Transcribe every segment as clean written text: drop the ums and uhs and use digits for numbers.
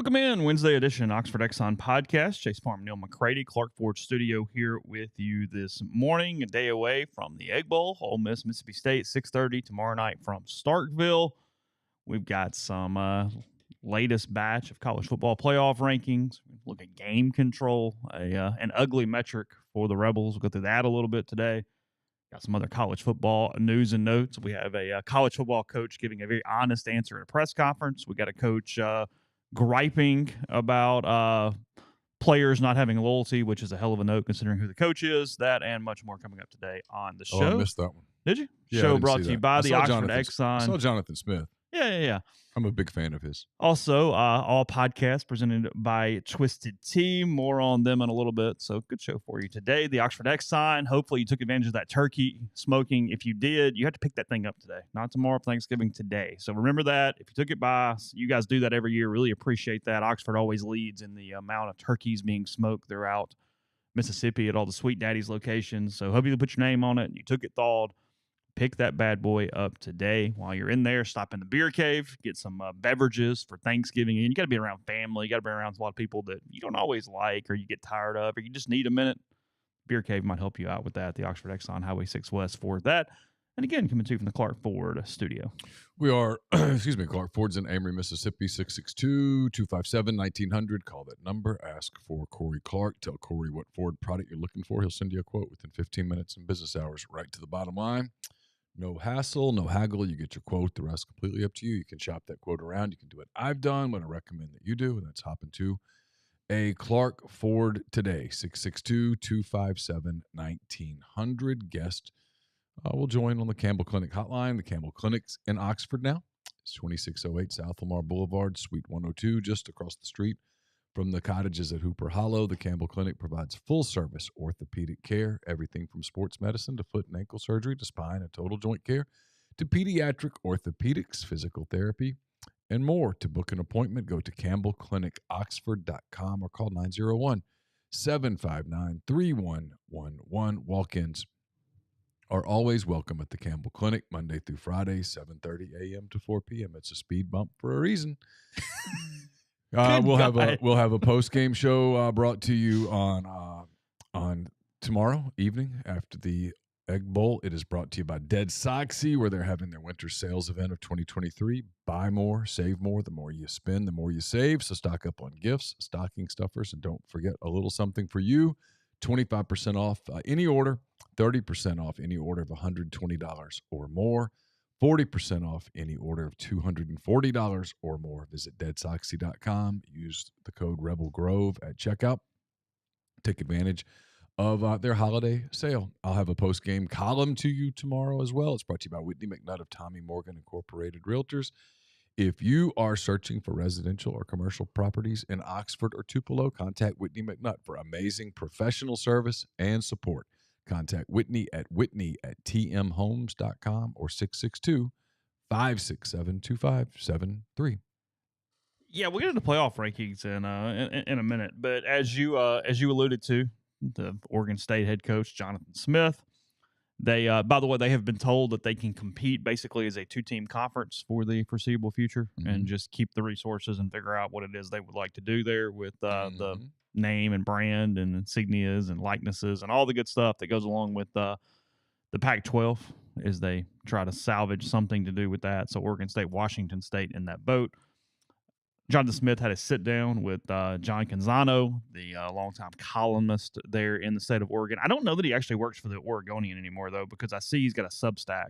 Welcome in Wednesday edition Oxford Exxon Podcast. Chase Parham, Neal, McCready, Clark Ford Studio here with you this morning, a day away from the Egg Bowl. Ole Miss, Mississippi State, 6:30 tomorrow night from Starkville. We've got some latest batch of college football playoff rankings. Look at game control, an ugly metric for the Rebels. We'll go through that a little bit today. Got some other college football news and notes. We have a college football coach giving a very honest answer at a press conference. We got a coach griping about players not having loyalty, which is a hell of a note considering who the coach is. That and much more coming up today on the show. Oh, I missed that one. Did you? Yeah, Show brought to you by the Oxford Exxon. I saw Jonathan Smith. Yeah. I'm a big fan of his. Also, all podcasts presented by Twisted Tea. More on them in a little bit. So, good show for you today. The Oxford Exxon. Hopefully, you took advantage of that turkey smoking. If you did, you have to pick that thing up today. Not tomorrow, Thanksgiving, today. So, remember that. If you took it by, you guys do that every year. Really appreciate that. Oxford always leads in the amount of turkeys being smoked throughout Mississippi at all the Sweet Daddy's locations. So, hope you put your name on it. You took it thawed. Pick that bad boy up today. While you're in there, stop in the beer cave, get some beverages for Thanksgiving. And you got to be around family. You got to be around a lot of people that you don't always like or you get tired of or you just need a minute. Beer cave might help you out with that. The Oxford Exxon Highway 6 West for that. And again, coming to you from the Clark Ford studio. We are, Clark Ford's in Amory, Mississippi, 662-257-1900. Call that number. Ask for Corey Clark. Tell Corey what Ford product you're looking for. He'll send you a quote within 15 minutes in business hours, right to the bottom line. No hassle, no haggle. You get your quote. The rest completely up to you. You can shop that quote around. You can do what I've done, what I recommend that you do, and that's hop into a Clark Ford today, 662-257-1900. Guest will join on the Campbell Clinic hotline. The Campbell Clinic's in Oxford now. It's 2608 South Lamar Boulevard, Suite 102, just across the street from the cottages at Hooper Hollow. The Campbell Clinic provides full-service orthopedic care, everything from sports medicine to foot and ankle surgery to spine and total joint care to pediatric orthopedics, physical therapy, and more. To book an appointment, go to campbellclinicoxford.com or call 901-759-3111. Walk-ins are always welcome at the Campbell Clinic, Monday through Friday, 7:30 a.m. to 4 p.m. It's a speed bump for a reason. We'll have a post-game show brought to you on tomorrow evening after the Egg Bowl. It is brought to you by Dead Soxy, where they're having their winter sales event of 2023. Buy more, save more. The more you spend, the more you save. So stock up on gifts, stocking stuffers, and don't forget a little something for you. 25% off any order, 30% off any order of $120 or more. 40% off any order of $240 or more. Visit deadsoxy.com. Use the code Rebel Grove at checkout. Take advantage of their holiday sale. I'll have a post-game column to you tomorrow as well. It's brought to you by Whitney McNutt of Tommy Morgan Incorporated Realtors. If you are searching for residential or commercial properties in Oxford or Tupelo, contact Whitney McNutt for amazing professional service and support. Contact Whitney at tmhomes.com or 662-567-2573. Yeah, we'll get into playoff rankings in a minute. But as you alluded to, the Oregon State head coach, Jonathan Smith, they by the way, they have been told that they can compete basically as a two-team conference for the foreseeable future and just keep the resources and figure out what it is they would like to do there with the name and brand and insignias and likenesses and all the good stuff that goes along with the Pac-12 as they try to salvage something to do with that. So Oregon State, Washington State in that boat. Jonathan Smith had a sit-down with John Canzano, the longtime columnist there in the state of Oregon. I don't know that he actually works for the Oregonian anymore, though, because I see he's got a Substack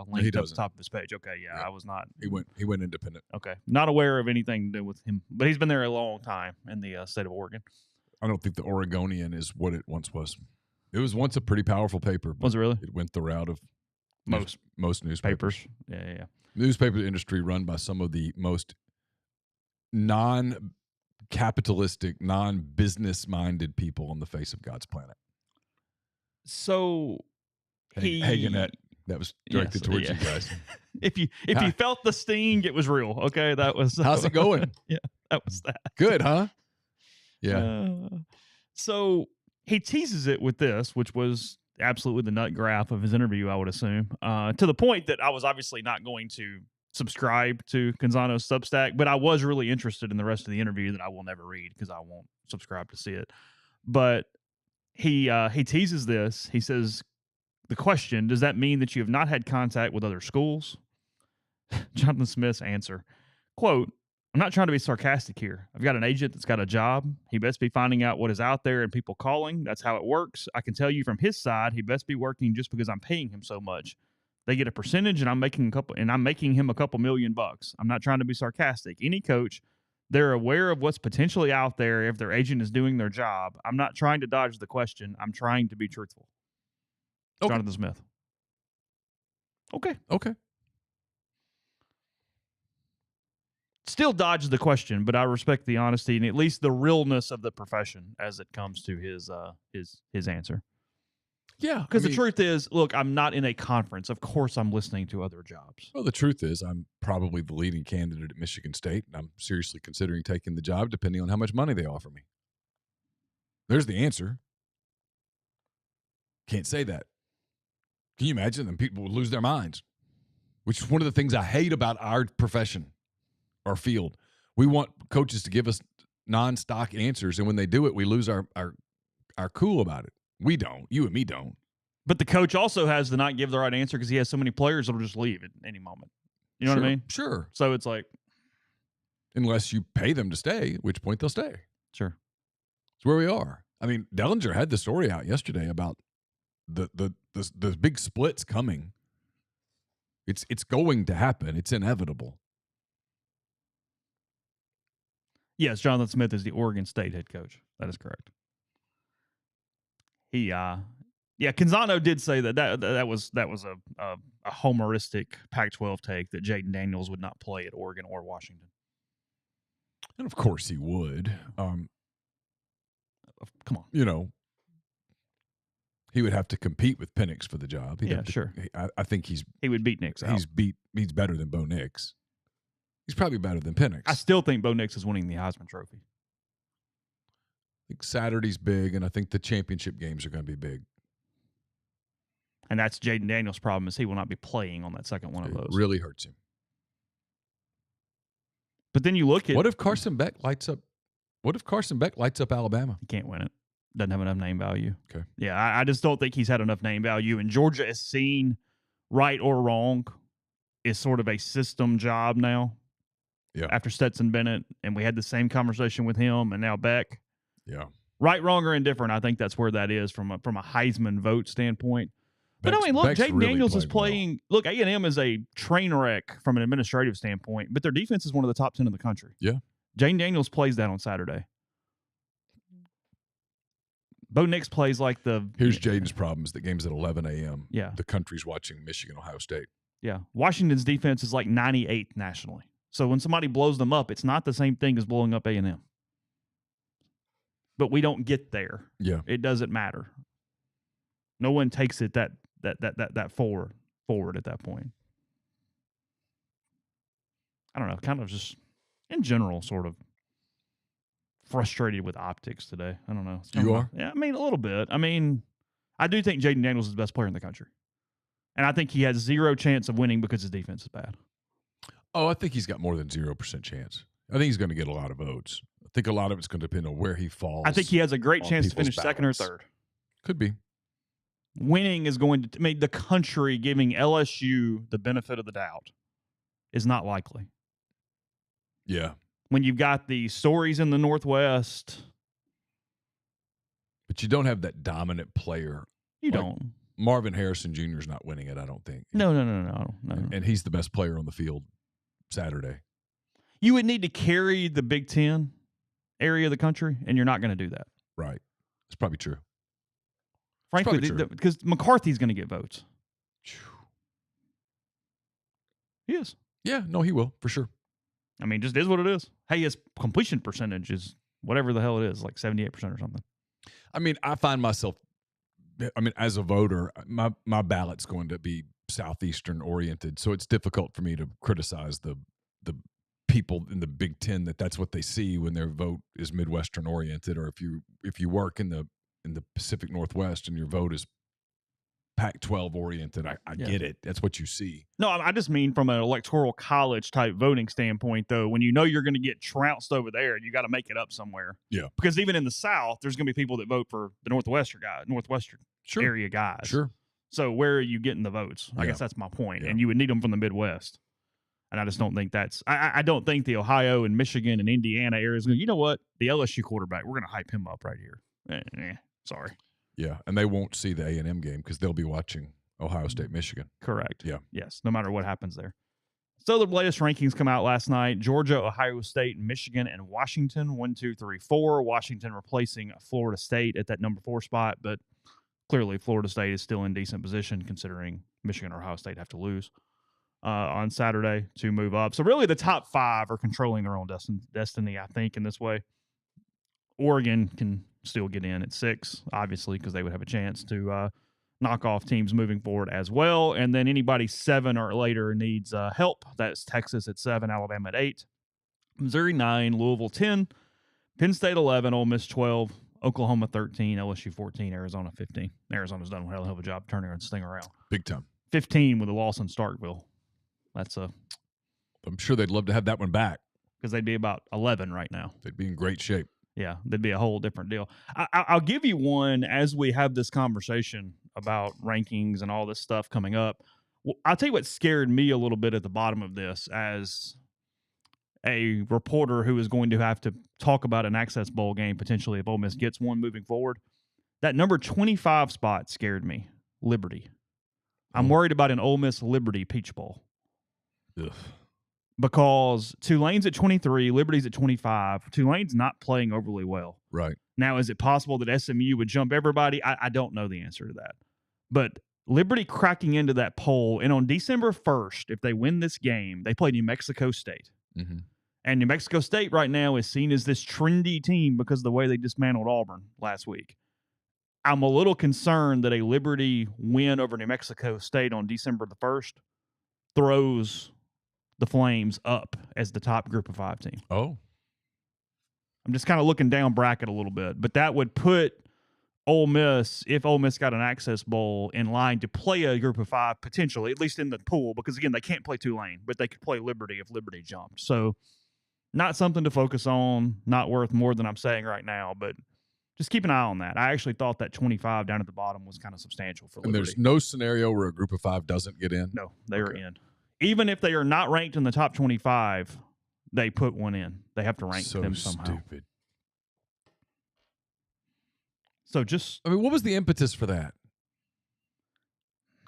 linked up the top of his page. Okay, yeah, I was not. He went independent. Okay, not aware of anything to do with him, but he's been there a long time in the state of Oregon. I don't think the Oregonian is what it once was. It was once a pretty powerful paper. Was it really? It went the route of most newspapers. Yeah. Newspaper industry run by some of the most non-capitalistic, non-business-minded people on the face of God's planet. So Hagenette, that was directed towards you guys. If you felt the sting, it was real. Okay, that was. How's it going? Yeah, that was that. Good, huh? Yeah. So he teases it with this, which was absolutely the nut graph of his interview, I would assume, to the point that I was obviously not going to subscribe to Canzano's Substack, but I was really interested in the rest of the interview that I will never read because I won't subscribe to see it. But he teases this. He says, the question, does that mean that you have not had contact with other schools? Jonathan Smith's answer, quote, I'm not trying to be sarcastic here. I've got an agent that's got a job. He best be finding out what is out there and people calling. That's how it works. I can tell you from his side, he best be working just because I'm paying him so much. They get a percentage, and I'm making him a couple $1,000,000. I'm not trying to be sarcastic. Any coach, they're aware of what's potentially out there if their agent is doing their job. I'm not trying to dodge the question. I'm trying to be truthful. Okay. Jonathan Smith. Okay. Still dodges the question, but I respect the honesty and at least the realness of the profession as it comes to his answer. Yeah. Because the truth is, look, I'm not in a conference. Of course I'm listening to other jobs. Well, the truth is I'm probably the leading candidate at Michigan State, and I'm seriously considering taking the job depending on how much money they offer me. There's the answer. Can't say that. Can you imagine? Then people would lose their minds, which is one of the things I hate about our profession, our field. We want coaches to give us non-stock answers, and when they do it, we lose our cool about it. We don't. You and me don't. But the coach also has to not give the right answer because he has so many players that'll just leave at any moment. You know what I mean? Sure. So it's like, unless you pay them to stay, at which point they'll stay. Sure. It's where we are. I mean, Dellinger had the story out yesterday about the big splits coming. It's going to happen. It's inevitable. Yes, Jonathan Smith is the Oregon State head coach. That is correct. Canzano did say that was a homeristic Pac-12 take that Jaden Daniels would not play at Oregon or Washington. And of course he would. Come on. You know, he would have to compete with Penix for the job. Sure. I think he would beat Nix out. He's better than Bo Nix. He's probably better than Penix. I still think Bo Nix is winning the Heisman Trophy. I think Saturday's big, and I think the championship games are going to be big. And that's Jaden Daniels' problem is he will not be playing on that second one of those. It really hurts him. But then you look at what if Carson Beck lights up Alabama? He can't win it. Doesn't have enough name value. Okay. Yeah, I just don't think he's had enough name value. And Georgia is seen, right or wrong, is sort of a system job now. Yeah. After Stetson Bennett, and we had the same conversation with him, and now Beck. Yeah. Right, wrong, or indifferent, I think that's where that is from a Heisman vote standpoint. But I mean, look, Jaden really Daniels is well. playing. Look, A&M is a train wreck from an administrative standpoint, but their defense is one of the top 10 in the country. Yeah. Jaden Daniels plays that on Saturday. Bo Nix plays like the. Here's Jaden's problem: is the game's at 11 a.m. Yeah. The country's watching Michigan, Ohio State. Yeah. Washington's defense is like 98th nationally. So when somebody blows them up, it's not the same thing as blowing up A&M. But we don't get there. Yeah. It doesn't matter. No one takes it that forward at that point. I don't know, kind of just in general sort of frustrated with optics today. I don't know. You are? Yeah, I mean, a little bit. I mean, I do think Jaden Daniels is the best player in the country. And I think he has zero chance of winning because his defense is bad. Oh, I think he's got more than 0% chance. I think he's going to get a lot of votes. I think a lot of it's going to depend on where he falls. I think he has a great chance to finish second or third. Could be. Winning is going to make the country giving LSU the benefit of the doubt is not likely. Yeah. When you've got the stories in the Northwest. But you don't have that dominant player. You don't. Marvin Harrison Jr. is not winning it, I don't think. No. And he's the best player on the field Saturday. You would need to carry the Big Ten area of the country, and you're not going to do that. Right. It's probably true. Frankly, because McCarthy's going to get votes. He is. Yeah, no, he will, for sure. I mean, just is what it is. Hey, his completion percentage is whatever the hell it is, like 78% or something. I mean, I find myself, as a voter, my ballot's going to be Southeastern oriented, so it's difficult for me to criticize the people in the Big Ten that's what they see when their vote is Midwestern oriented, or if you work in the Pacific Northwest and your vote is Pac-12 oriented. I get it. That's what you see. No, I just mean from an electoral college type voting standpoint, though, when you know you're going to get trounced over there, you got to make it up somewhere. Yeah. Because even in the South, there's going to be people that vote for the Northwestern area guys. Sure. So where are you getting the votes? I guess that's my point. And you would need them from the Midwest. And I just don't think that's I don't think the Ohio and Michigan and Indiana areas, you know what? The LSU quarterback, we're going to hype him up right here. Sorry. Yeah, and they won't see the A&M game because they'll be watching Ohio State, Michigan. Correct. Yeah. Yes, no matter what happens there. So the latest rankings come out last night. Georgia, Ohio State, Michigan, and Washington, 1, 2, 3, 4. Washington replacing Florida State at that number 4 spot, but clearly Florida State is still in decent position considering Michigan or Ohio State have to lose on Saturday to move up. So really the top 5 are controlling their own destiny, I think, in this way. Oregon can still get in at 6, obviously, because they would have a chance to knock off teams moving forward as well. And then anybody 7 or later needs help. That's Texas at 7, Alabama at 8, Missouri 9, Louisville 10, Penn State 11, Ole Miss 12, Oklahoma 13, LSU 14, Arizona 15. Arizona's done a hell of a job turning this thing around. Big time. 15 with a loss in Starkville. I'm sure they'd love to have that one back. Because they'd be about 11 right now. They'd be in great shape. Yeah, that'd be a whole different deal. I'll give you one as we have this conversation about rankings and all this stuff coming up. Well, I'll tell you what scared me a little bit at the bottom of this as a reporter who is going to have to talk about an Access Bowl game potentially if Ole Miss gets one moving forward. That number 25 spot scared me, Liberty. I'm worried about an Ole Miss Liberty Peach Bowl. Ugh. Because Tulane's at 23, Liberty's at 25. Tulane's not playing overly well. Right. Now, is it possible that SMU would jump everybody? I don't know the answer to that. But Liberty cracking into that poll, and on December 1st, if they win this game, they play New Mexico State. Mm-hmm. And New Mexico State right now is seen as this trendy team because of the way they dismantled Auburn last week. I'm a little concerned that a Liberty win over New Mexico State on December the 1st throws the Flames up as the top Group of 5 team. Oh. I'm just kind of looking down bracket a little bit, but that would put Ole Miss, if Ole Miss got an Access Bowl, in line to play a Group of 5 potentially, at least in the pool, because again, they can't play Tulane, but they could play Liberty if Liberty jumped. So not something to focus on, not worth more than I'm saying right now, but just keep an eye on that. I actually thought that 25 down at the bottom was kind of substantial for Liberty. And there's no scenario where a Group of 5 doesn't get in? No, they are in. Even if they are not ranked in the top 25, they put one in. They have to rank them somehow. Stupid. So just... I mean, what was the impetus for that?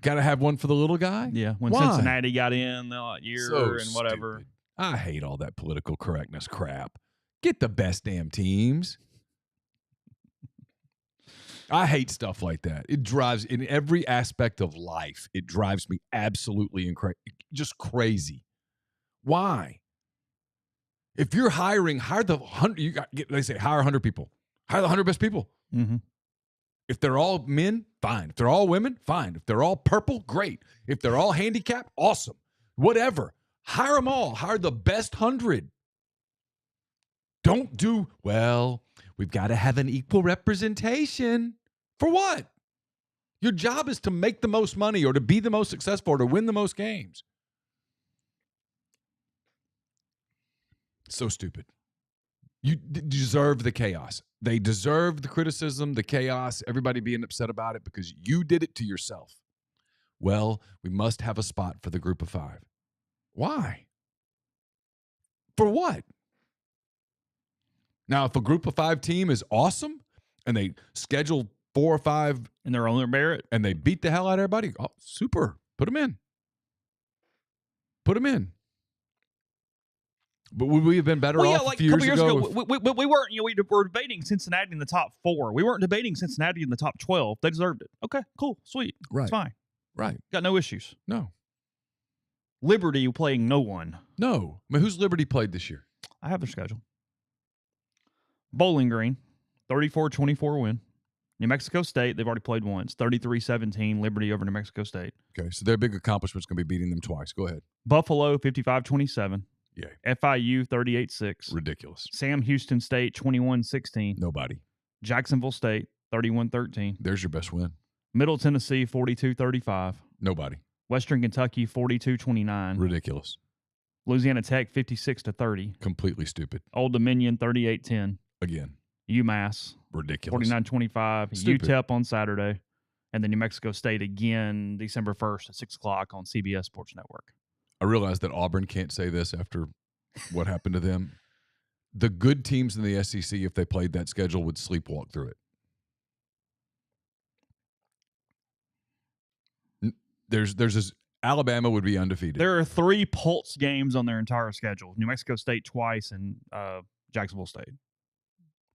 Got to have one for the little guy? Yeah, when Why? Cincinnati got in the year and whatever. Stupid. I hate all that political correctness crap. Get the best damn teams. I hate stuff like that. It drives, in every aspect of life, it drives me absolutely just crazy. Why? If you're hiring, hire the 100. They say hire 100 people. Hire the 100 best people. Mm-hmm. If they're all men, fine. If they're all women, fine. If they're all purple, great. If they're all handicapped, awesome. Whatever. Hire them all. Hire the best 100. Don't do, well, we've got to have an equal representation. For what? Your job is to make the most money or to be the most successful or to win the most games. So stupid. You deserve the chaos. They deserve the criticism, the chaos, everybody being upset about it because you did it to yourself. Well, we must have a spot for the Group of 5. Why? For what? Now, if a Group of 5 team is awesome and they schedule 4 or 5 in their own merit and they beat the hell out of everybody, oh, super. Put them in. Put them in. But would we have been better off a few years ago? We weren't. We were debating Cincinnati in the top 4. We weren't debating Cincinnati in the top 12. They deserved it. Okay, cool, sweet, right? It's fine, right? Got no issues. No. Liberty playing no one. No. I mean, who's Liberty played this year? I have their schedule. Bowling Green, 34-24 win. New Mexico State, they've already played once. 33-17, Liberty over New Mexico State. Okay, so their big accomplishment's going to be beating them twice. Go ahead. Buffalo, 55-27. Yeah. FIU, 38-6. Ridiculous. Sam Houston State, 21-16. Nobody. Jacksonville State, 31-13. There's your best win. Middle Tennessee, 42-35. Nobody. Western Kentucky, 42-29. Ridiculous. Louisiana Tech, 56-30. Completely stupid. Old Dominion, 38-10. Again. UMass, Ridiculous. 49-25. Stupid. UTEP on Saturday. And then New Mexico State again December 1st at 6 o'clock on CBS Sports Network. I realize that Auburn can't say this after what happened to them. The good teams in the SEC, if they played that schedule, would sleepwalk through it. There's this Alabama would be undefeated. There are 3 Pulse games on their entire schedule. New Mexico State twice and Jacksonville State.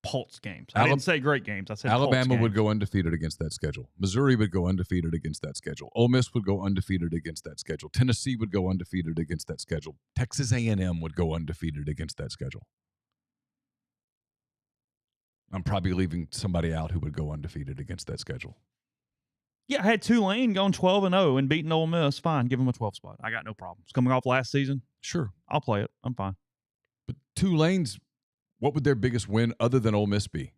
Pulse games. I didn't say great games. I said Alabama would go undefeated against that schedule. Missouri would go undefeated against that schedule. Ole Miss would go undefeated against that schedule. Tennessee would go undefeated against that schedule. Texas A&M would go undefeated against that schedule. I'm probably leaving somebody out who would go undefeated against that schedule. Yeah, I had Tulane going 12-0 and beating Ole Miss. Fine, give them a 12 spot. I got no problems. Coming off last season, sure, I'll play it. I'm fine. But Tulane's, what would their biggest win other than Ole Miss be?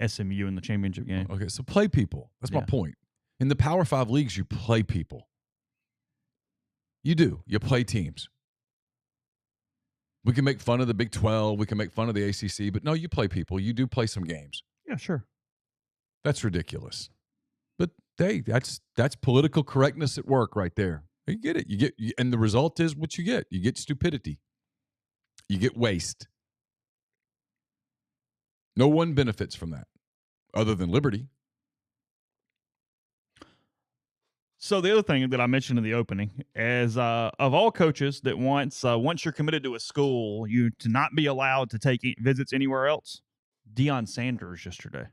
SMU in the championship game. Okay, so play people. That's my point. In the Power 5 leagues, you play people. You do. You play teams. We can make fun of the Big 12. We can make fun of the ACC. But no, you play people. You do play some games. Yeah, sure. That's ridiculous. But, hey, that's political correctness at work right there. You get it. And the result is what you get. You get stupidity. You get waste. No one benefits from that other than liberty. So the other thing that I mentioned in the opening is of all coaches that once you're committed to a school, you to not be allowed to take visits anywhere else, Deion Sanders yesterday.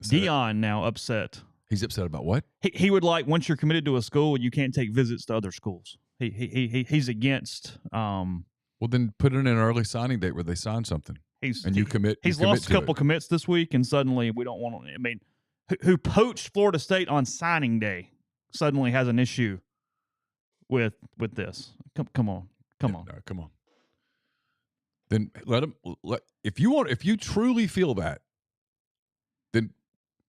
Deion now upset. He's upset about what? He would like, once you're committed to a school, you can't take visits to other schools. He's against. Well, then put in an early signing date where they sign something. You commit. He's lost a couple commits this week, and suddenly we don't want to. I mean, who poached Florida State on signing day suddenly has an issue with this. Come on. No, come on. Then let him. If you truly feel that, then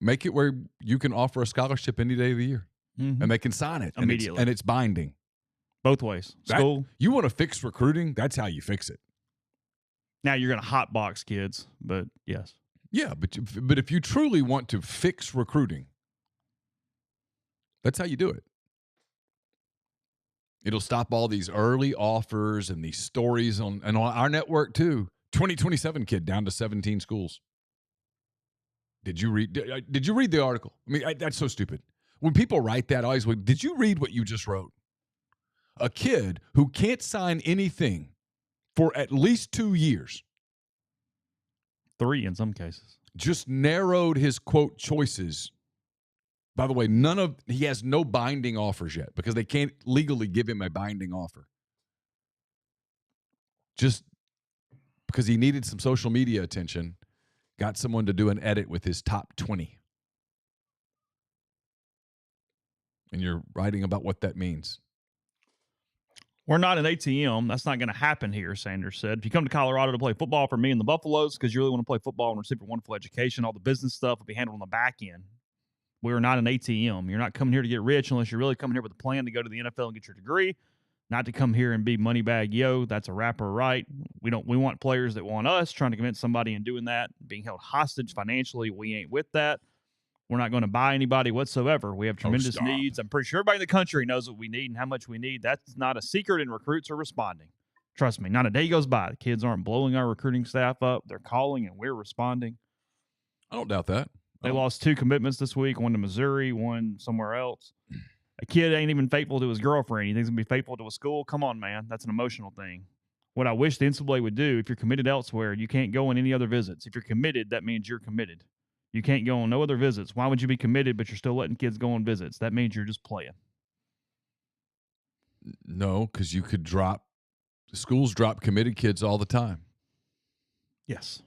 make it where you can offer a scholarship any day of the year, and they can sign it immediately, and it's binding. Both ways. School. You want to fix recruiting? That's how you fix it. Now you're going to hotbox kids, but yes. Yeah, but if you truly want to fix recruiting, that's how you do it. It'll stop all these early offers and these stories on our network too. 2027 kid down to 17 schools. Did you read the article? I mean, that's so stupid. When people write that, I always wait, did you read what you just wrote? A kid who can't sign anything for at least 2 years. 3 in some cases. Just narrowed his, quote, choices. By the way, he has no binding offers yet because they can't legally give him a binding offer. Just because he needed some social media attention, got someone to do an edit with his top 20. And you're writing about what that means. We're not an ATM. That's not going to happen here, Sanders said. If you come to Colorado to play football for me and the Buffaloes because you really want to play football and receive a wonderful education, all the business stuff will be handled on the back end. We are not an ATM. You're not coming here to get rich unless you're really coming here with a plan to go to the NFL and get your degree, not to come here and be money bag yo. That's a rapper, right? We want players that want us, trying to convince somebody in doing that, being held hostage financially. We ain't with that. We're not going to buy anybody whatsoever. We have tremendous needs. I'm pretty sure everybody in the country knows what we need and how much we need. That's not a secret, and recruits are responding. Trust me, not a day goes by the kids aren't blowing our recruiting staff up. They're calling, and we're responding. I don't doubt that. They lost 2 commitments this week, one to Missouri, one somewhere else. A kid ain't even faithful to his girlfriend. He thinks he's going to be faithful to a school. Come on, man. That's an emotional thing. What I wish the NCAA would do, if you're committed elsewhere, you can't go on any other visits. If you're committed, that means you're committed. You can't go on no other visits. Why would you be committed, but you're still letting kids go on visits? That means you're just playing. No, because you could schools drop committed kids all the time. Yes.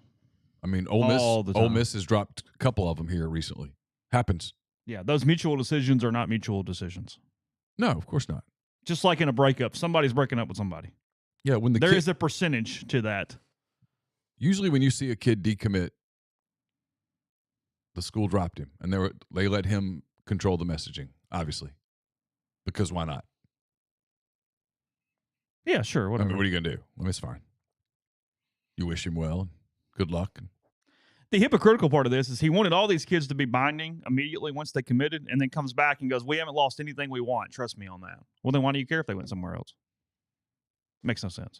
I mean, Ole Miss has dropped a couple of them here recently. Happens. Yeah, those mutual decisions are not mutual decisions. No, of course not. Just like in a breakup, somebody's breaking up with somebody. Yeah, when there is a percentage to that. Usually when you see a kid decommit, The school dropped him, and they let him control the messaging, obviously, because why not? Yeah, sure. Whatever. I mean, what are you going to do? Well, it's fine. You wish him well. Good luck. The hypocritical part of this is he wanted all these kids to be binding immediately once they committed, and then comes back and goes, we haven't lost anything we want. Trust me on that. Well, then why do you care if they went somewhere else? Makes no sense.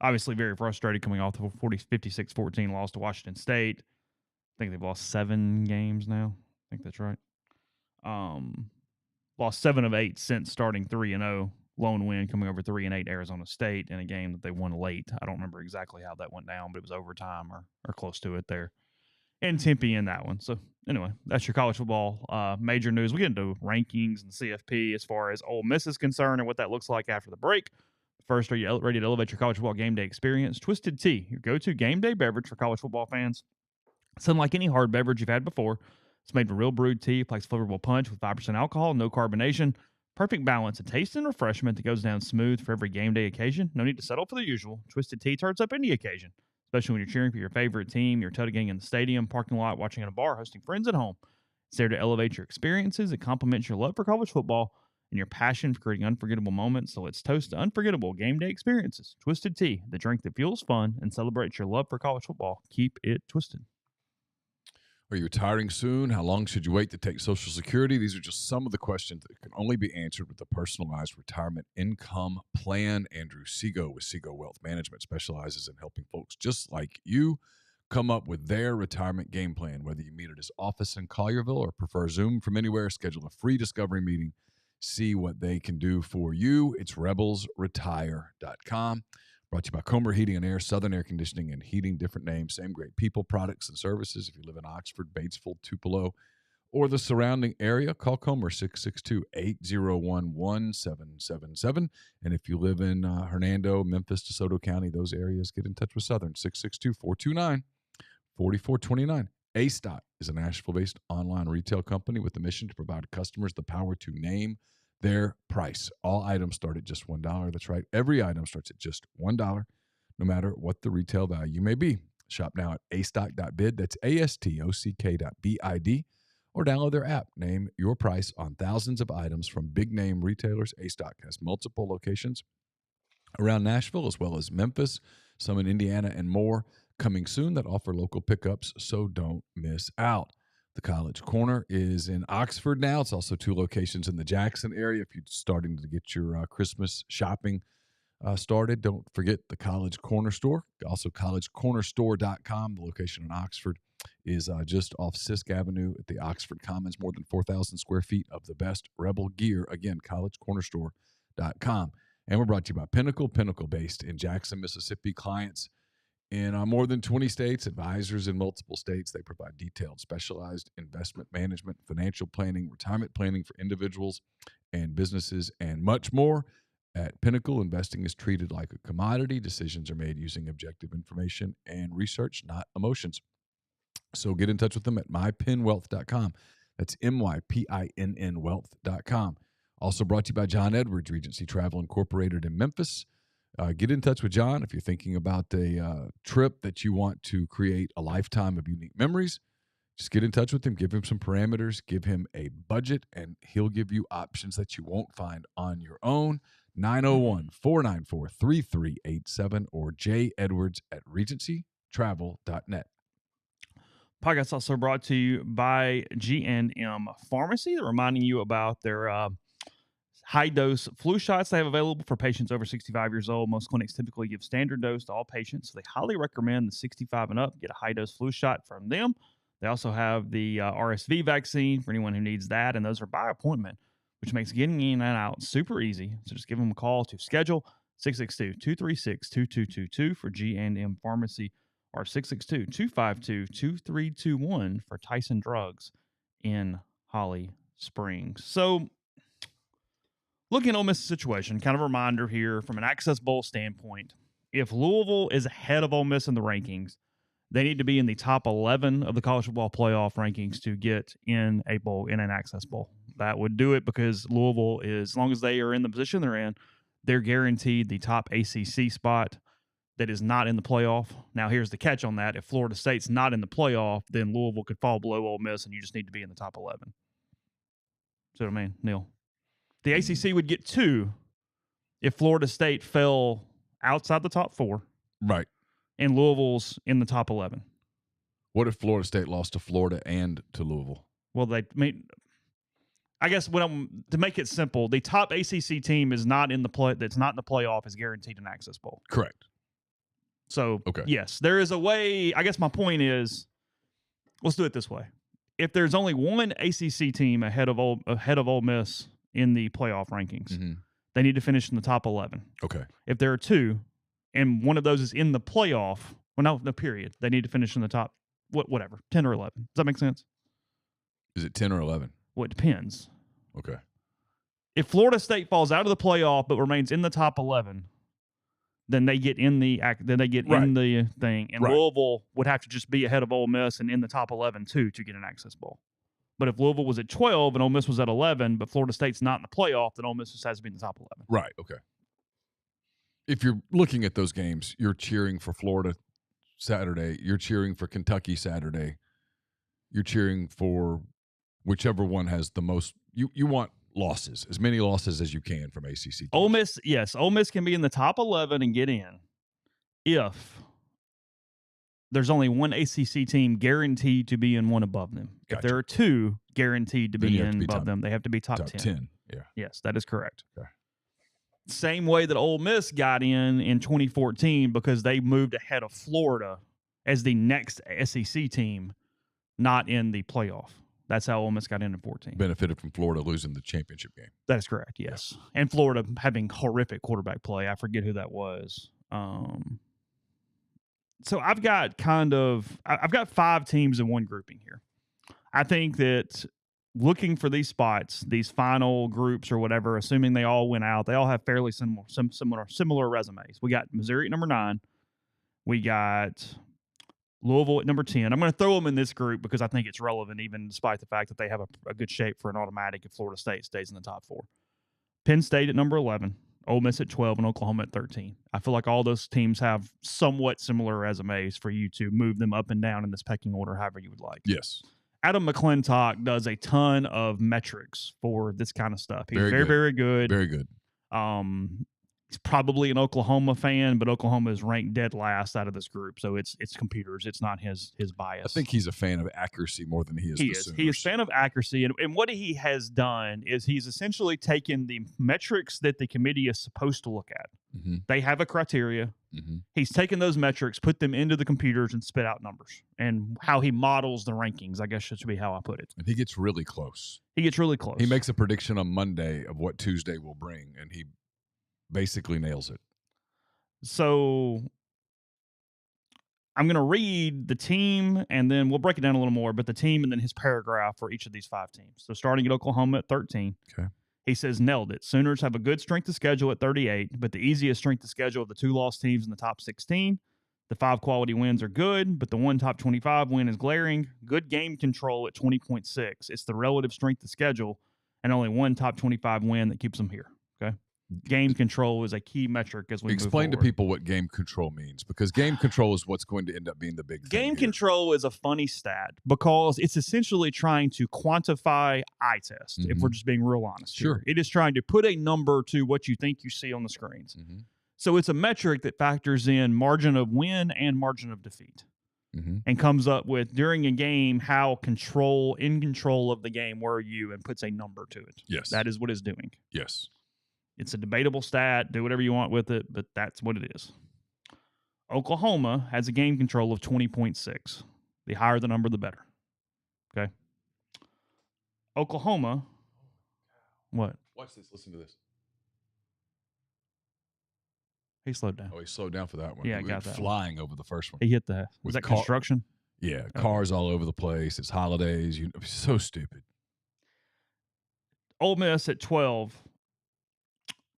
Obviously, very frustrated coming off the 56-14 loss to Washington State. I think they've lost 7 games now. I think that's right. Lost 7 of 8 since starting 3-0. Lone win coming over 3-8 Arizona State in a game that they won late. I don't remember exactly how that went down, but it was overtime or close to it there. And Tempe in that one. So anyway, that's your college football major news. We get into rankings and CFP as far as Ole Miss is concerned and what that looks like after the break. First, are you ready to elevate your college football game day experience? Twisted Tea, your go-to game day beverage for college football fans. It's unlike any hard beverage you've had before. It's made with real brewed tea, packs flavorful punch with 5% alcohol, no carbonation. Perfect balance of taste and refreshment that goes down smooth for every game day occasion. No need to settle for the usual. Twisted Tea turns up any occasion, especially when you're cheering for your favorite team, you're tailgating in the stadium, parking lot, watching at a bar, hosting friends at home. It's there to elevate your experiences. It complements your love for college football and your passion for creating unforgettable moments. So let's toast to unforgettable game day experiences. Twisted Tea, the drink that fuels fun and celebrates your love for college football. Keep it twisted. Are you retiring soon? How long should you wait to take Social Security? These are just some of the questions that can only be answered with a personalized retirement income plan. Andrew Seago with Seago Wealth Management specializes in helping folks just like you come up with their retirement game plan. Whether you meet at his office in Collierville or prefer Zoom from anywhere, schedule a free discovery meeting. See what they can do for you. It's rebelsretire.com. Brought to you by Comer Heating and Air, Southern Air Conditioning and Heating, different names, same great people, products, and services. If you live in Oxford, Batesville, Tupelo, or the surrounding area, call Comer 662-801-1777. And if you live in Hernando, Memphis, DeSoto County, those areas, get in touch with Southern 662-429-4429. A-Stock is a Nashville-based online retail company with the mission to provide customers the power to name their price. All items start at just $1. That's right. Every item starts at just $1, no matter what the retail value may be. Shop now at astock.bid. That's ASTOCK.BID. Or download their app. Name your price on thousands of items from big-name retailers. A-Stock has multiple locations around Nashville as well as Memphis, some in Indiana, and more coming soon that offer local pickups, so don't miss out. The College Corner is in Oxford now. It's also 2 locations in the Jackson area. If you're starting to get your Christmas shopping started, don't forget the College Corner Store. Also, collegecornerstore.com. The location in Oxford is just off Sisk Avenue at the Oxford Commons. More than 4,000 square feet of the best Rebel gear. Again, collegecornerstore.com. And we're brought to you by Pinnacle. Pinnacle, based in Jackson, Mississippi. Clients in more than 20 states, advisors in multiple states. They provide detailed, specialized investment management, financial planning, retirement planning for individuals and businesses, and much more. At Pinnacle, investing is treated like a commodity. Decisions are made using objective information and research, not emotions. So get in touch with them at mypinwealth.com. That's MYPINN wealth.com. Also brought to you by John Edwards, Regency Travel Incorporated in Memphis. Get in touch with John if you're thinking about a trip that you want to create a lifetime of unique memories. Just get in touch with him, give him some parameters, give him a budget, and he'll give you options that you won't find on your own. 901-494-3387 or jedwards@regencytravel.net. Podcast also brought to you by G&M Pharmacy. They're reminding you about their high-dose flu shots they have available for patients over 65 years old. Most clinics typically give standard dose to all patients, so they highly recommend the 65 and up get a high-dose flu shot from them. They also have the RSV vaccine for anyone who needs that, and those are by appointment, which makes getting in and out super easy. So just give them a call to schedule 662-236-2222 for G&M Pharmacy or 662-252-2321 for Tyson Drugs in Holly Springs. So looking at Ole Miss's situation, kind of a reminder here from an Access Bowl standpoint, if Louisville is ahead of Ole Miss in the rankings, they need to be in the top 11 of the college football playoff rankings to get in a bowl, in an Access Bowl. That would do it because Louisville is, as long as they are in the position they're in, they're guaranteed the top ACC spot. that is not in the playoff. Now, here's the catch on that. If Florida State's not in the playoff, then Louisville could fall below Ole Miss, and you just need to be in the top 11. See what I mean, Neal? The ACC would get 2 if Florida State fell outside the top 4. Right. And Louisville's in the top 11. What if Florida State lost to Florida and to Louisville? Well, I guess to make it simple, the top ACC team is not in the that's not in the playoff is guaranteed an Access Bowl. Correct. So, yes, there is a way. I guess my point is, let's do it this way. If there's only one ACC team ahead of Ole Miss in the playoff rankings, they need to finish in the top 11. Okay. If there are 2, and one of those is in the playoff, well, no, period. They need to finish in the top, whatever, 10 or 11. Does that make sense? Is it 10 or 11? Well, it depends. Okay. If Florida State falls out of the playoff but remains in the top 11, then they get in the in the thing, and Louisville would have to just be ahead of Ole Miss and in the top 11 too to get an Access Bowl. But if Louisville was at 12 and Ole Miss was at 11, but Florida State's not in the playoff, then Ole Miss just has to be in the top 11. Right. Okay. If you're looking at those games, you're cheering for Florida Saturday. You're cheering for Kentucky Saturday. You're cheering for whichever one has the most. You want losses, as many losses as you can from ACC teams. Ole Miss, yes. Ole Miss can be in the top 11 and get in if there's only one ACC team guaranteed to be in one above them. Gotcha. If there are 2 guaranteed to be in above them, they have to be top 10. Yeah. Yes, that is correct. Okay. Same way that Ole Miss got in 2014 because they moved ahead of Florida as the next SEC team, not in the playoff. That's how Ole Miss got in 14. Benefited from Florida losing the championship game. That is correct, yes. Yeah. And Florida having horrific quarterback play. I forget who that was. So I've got 5 teams in one grouping here. I think that looking for these spots, these final groups or whatever, assuming they all went out, they all have fairly similar resumes. We got Missouri at number 9. We got Louisville at number 10. I'm going to throw them in this group because I think it's relevant, even despite the fact that they have a good shape for an automatic if Florida State stays in the top 4. Penn State at number 11, Ole Miss at 12, and Oklahoma at 13. I feel like all those teams have somewhat similar resumes for you to move them up and down in this pecking order, however you would like. Yes. Adam McClintock does a ton of metrics for this kind of stuff. He's very, very good. Very good. He's probably an Oklahoma fan, but Oklahoma is ranked dead last out of this group. So it's computers. It's not his bias. I think he's a fan of accuracy more than he is. He is a fan of accuracy. And what he has done is he's essentially taken the metrics that the committee is supposed to look at. Mm-hmm. They have a criteria. Mm-hmm. He's taken those metrics, put them into the computers, and spit out numbers. And how he models the rankings, I guess should be how I put it. And he gets really close. He makes a prediction on Monday of what Tuesday will bring, and he basically nails it. So I'm going to read the team, and then we'll break it down a little more, but the team and then his paragraph for each of these 5 teams. So starting at Oklahoma at 13. Okay. He says, nailed it. Sooners have a good strength of schedule at 38, but the easiest strength of schedule of the 2 lost teams in the top 16. The 5 quality wins are good, but the 1 top 25 win is glaring. Good game control at 20.6. It's the relative strength of schedule and only 1 top 25 win that keeps them here. Okay. Game control is a key metric as we explain move to people what game control means, because game control is what's going to end up being the big thing. Game control is a funny stat because it's essentially trying to quantify eye test, if we're just being real honest. Sure. Here. It is trying to put a number to what you think you see on the screens. Mm-hmm. So it's a metric that factors in margin of win and margin of defeat. Mm-hmm. And comes up with, during a game, how in control of the game were you, and puts a number to it. Yes. That is what it's doing. Yes. It's a debatable stat. Do whatever you want with it, but that's what it is. Oklahoma has a game control of 20.6. The higher the number, the better. Okay. Oklahoma. What? Watch this. Listen to this. He slowed down. Oh, he slowed down for that one. Yeah, he got that flying over the first one. He hit the. Was that construction? Yeah, cars all over the place. It's holidays. So stupid. Ole Miss at 12.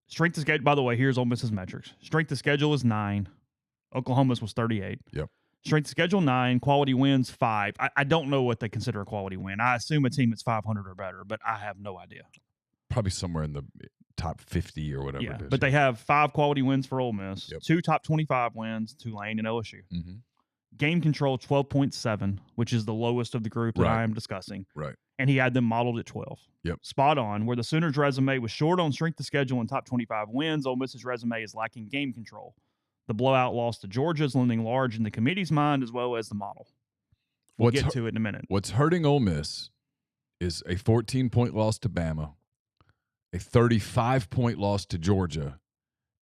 Strength of schedule, by the way, here's Ole Miss's metrics. Strength of schedule is 9. Oklahoma's was 38. Yep. Strength of schedule 9. Quality wins 5. I don't know what they consider a quality win. I assume a team that's 500 or better, but I have no idea. probably somewhere in the top 50 or whatever Yeah, it is. but they have 5 quality wins for Ole Miss, Yep. 2 top 25 wins, Tulane and LSU. Mm-hmm. Game control 12.7, which is the lowest of the group that Right. I am discussing. Right. And he had them modeled at 12. Yep. Spot on. Where the Sooners' resume was short on strength of schedule and top 25 wins, Ole Miss's resume is lacking game control. The blowout loss to Georgia is looming large in the committee's mind as well as the model. We'll get to it in a minute. What's hurting Ole Miss is a 14-point loss to Bama, a 35-point loss to Georgia,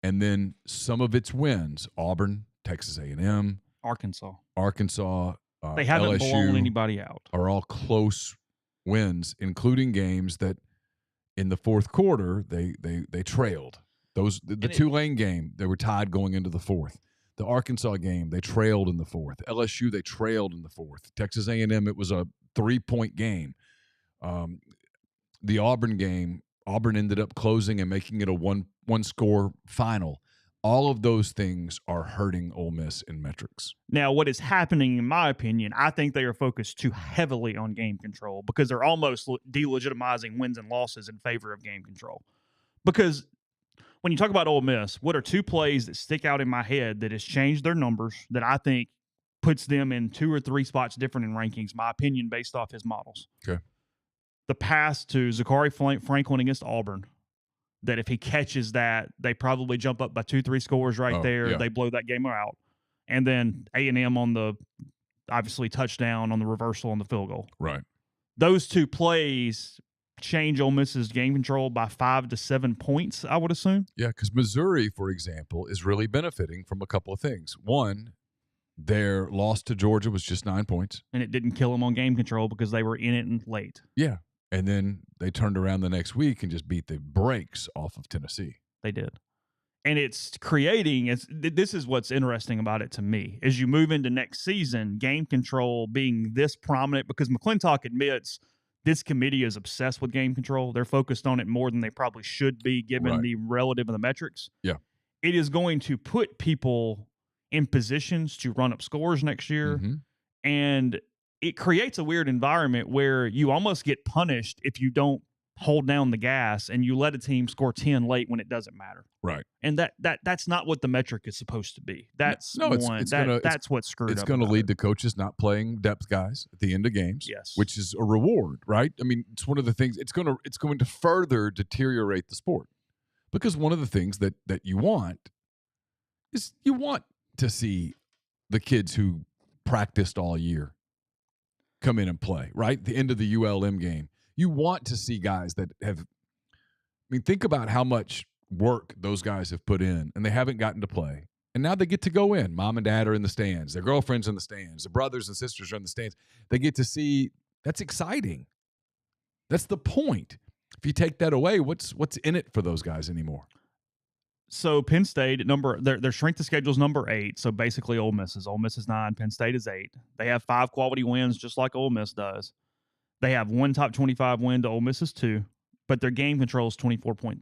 and then some of its wins, Auburn, Texas A&M, Arkansas. They haven't LSU, blown anybody out. Are all close wins, including games that in the fourth quarter they trailed. The Tulane game, they were tied going into the fourth. The Arkansas game, they trailed in the fourth. LSU, they trailed in the fourth. Texas A&M, it was a 3-point game. The Auburn game, Auburn ended up closing and making it a one-score final. All of those things are hurting Ole Miss in metrics. Now, what is happening, in my opinion, I think they are focused too heavily on game control because they're almost delegitimizing wins and losses in favor of game control. Because when you talk about Ole Miss, what are 2 plays that stick out in my head that has changed their numbers that I think puts them in 2 or 3 spots different in rankings, my opinion, based off his models? Okay. The pass to Zachary Franklin against Auburn, that if he catches that, they probably jump up by 2-3 scores there. Yeah. They blow that game out. And then A&M on the, obviously, touchdown on the reversal on the field goal. Right. Those 2 plays change Ole Miss's game control by 5 to 7 points, I would assume. Yeah, because Missouri, for example, is really benefiting from a couple of things. One, their loss to Georgia was just 9 points. And it didn't kill them on game control because they were in it and late. Yeah. And then they turned around the next week and just beat the brakes off of Tennessee. They did. And it's creating, this is what's interesting about it to me. As you move into next season, game control being this prominent, because McClintock admits this committee is obsessed with game control. They're focused on it more than they probably should be given the relative of the metrics. Yeah. It is going to put people in positions to run up scores next year. Mm-hmm. And it creates a weird environment where you almost get punished if you don't hold down the gas and you let a team score 10 late when it doesn't matter. Right. And that's not what the metric is supposed to be. That's that's what's screwed up. It's going to lead to coaches not playing depth guys at the end of games. Yes. Which is a reward, right? I mean, it's one of the things it's going to further deteriorate the sport. Because one of the things that you want is you want to see the kids who practiced all year come in and play, right? The end of the ULM game. You want to see guys that have, think about how much work those guys have put in and they haven't gotten to play. And now they get to go in. Mom and dad are in the stands. Their girlfriends in the stands. Their brothers and sisters are in the stands. They get to see. That's exciting. That's the point. If you take that away, what's in it for those guys anymore? So Penn State, their strength of schedule is number 8. So basically Ole Miss is 9. Penn State is 8. They have 5 quality wins just like Ole Miss does. They have 1 top 25 win to Ole Miss's 2, but their game control is 24.3.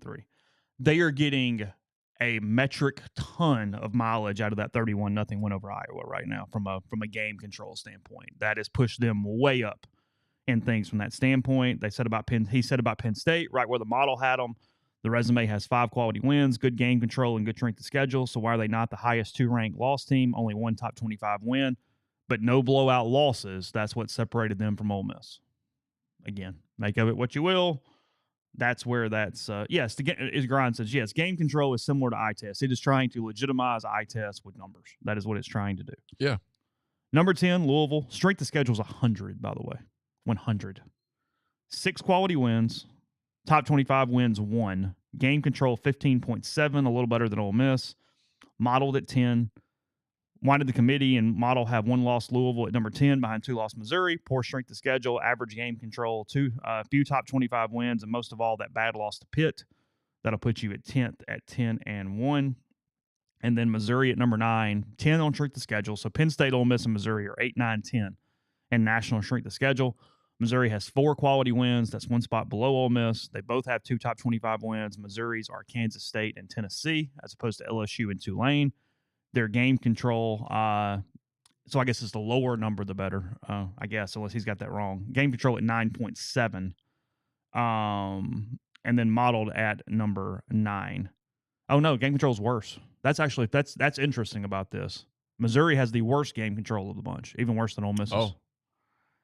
They are getting a metric ton of mileage out of that 31-0 win over Iowa right now from a game control standpoint. That has pushed them way up in things from that standpoint. He said about Penn State, right where the model had them. The resume has 5 quality wins, good game control, and good strength of schedule. So why are they not the highest 2-ranked loss team? Only 1 top 25 win, but no blowout losses. That's what separated them from Ole Miss. Again, make of it what you will. That's where that's, yes, as Grind says, yes, game control is similar to eye test. It is trying to legitimize eye test with numbers. That is what it's trying to do. Yeah. Number 10, Louisville. Strength of schedule is 100, by the way. 100. 6 quality wins. Top 25 wins 1. Game control 15.7, a little better than Ole Miss. Modeled at 10. Why did the committee and model have 1 loss Louisville at number 10 behind 2 loss Missouri? Poor strength of schedule, average game control, few top 25 wins, and most of all, that bad loss to Pitt. That'll put you at 10th at 10-1. And then Missouri at number 9, 10 on strength of schedule. So Penn State, Ole Miss, and Missouri are 8, 9, 10 in national strength of schedule. Missouri has 4 quality wins. That's 1 spot below Ole Miss. They both have 2 top 25 wins. Missouri's are Kansas State and Tennessee, as opposed to LSU and Tulane. Their game control, so I guess it's the lower number, the better, I guess, unless he's got that wrong. Game control at 9.7. And and then modeled at number 9. Oh, no, game control is worse. That's interesting about this. Missouri has the worst game control of the bunch, even worse than Ole Miss's. Oh.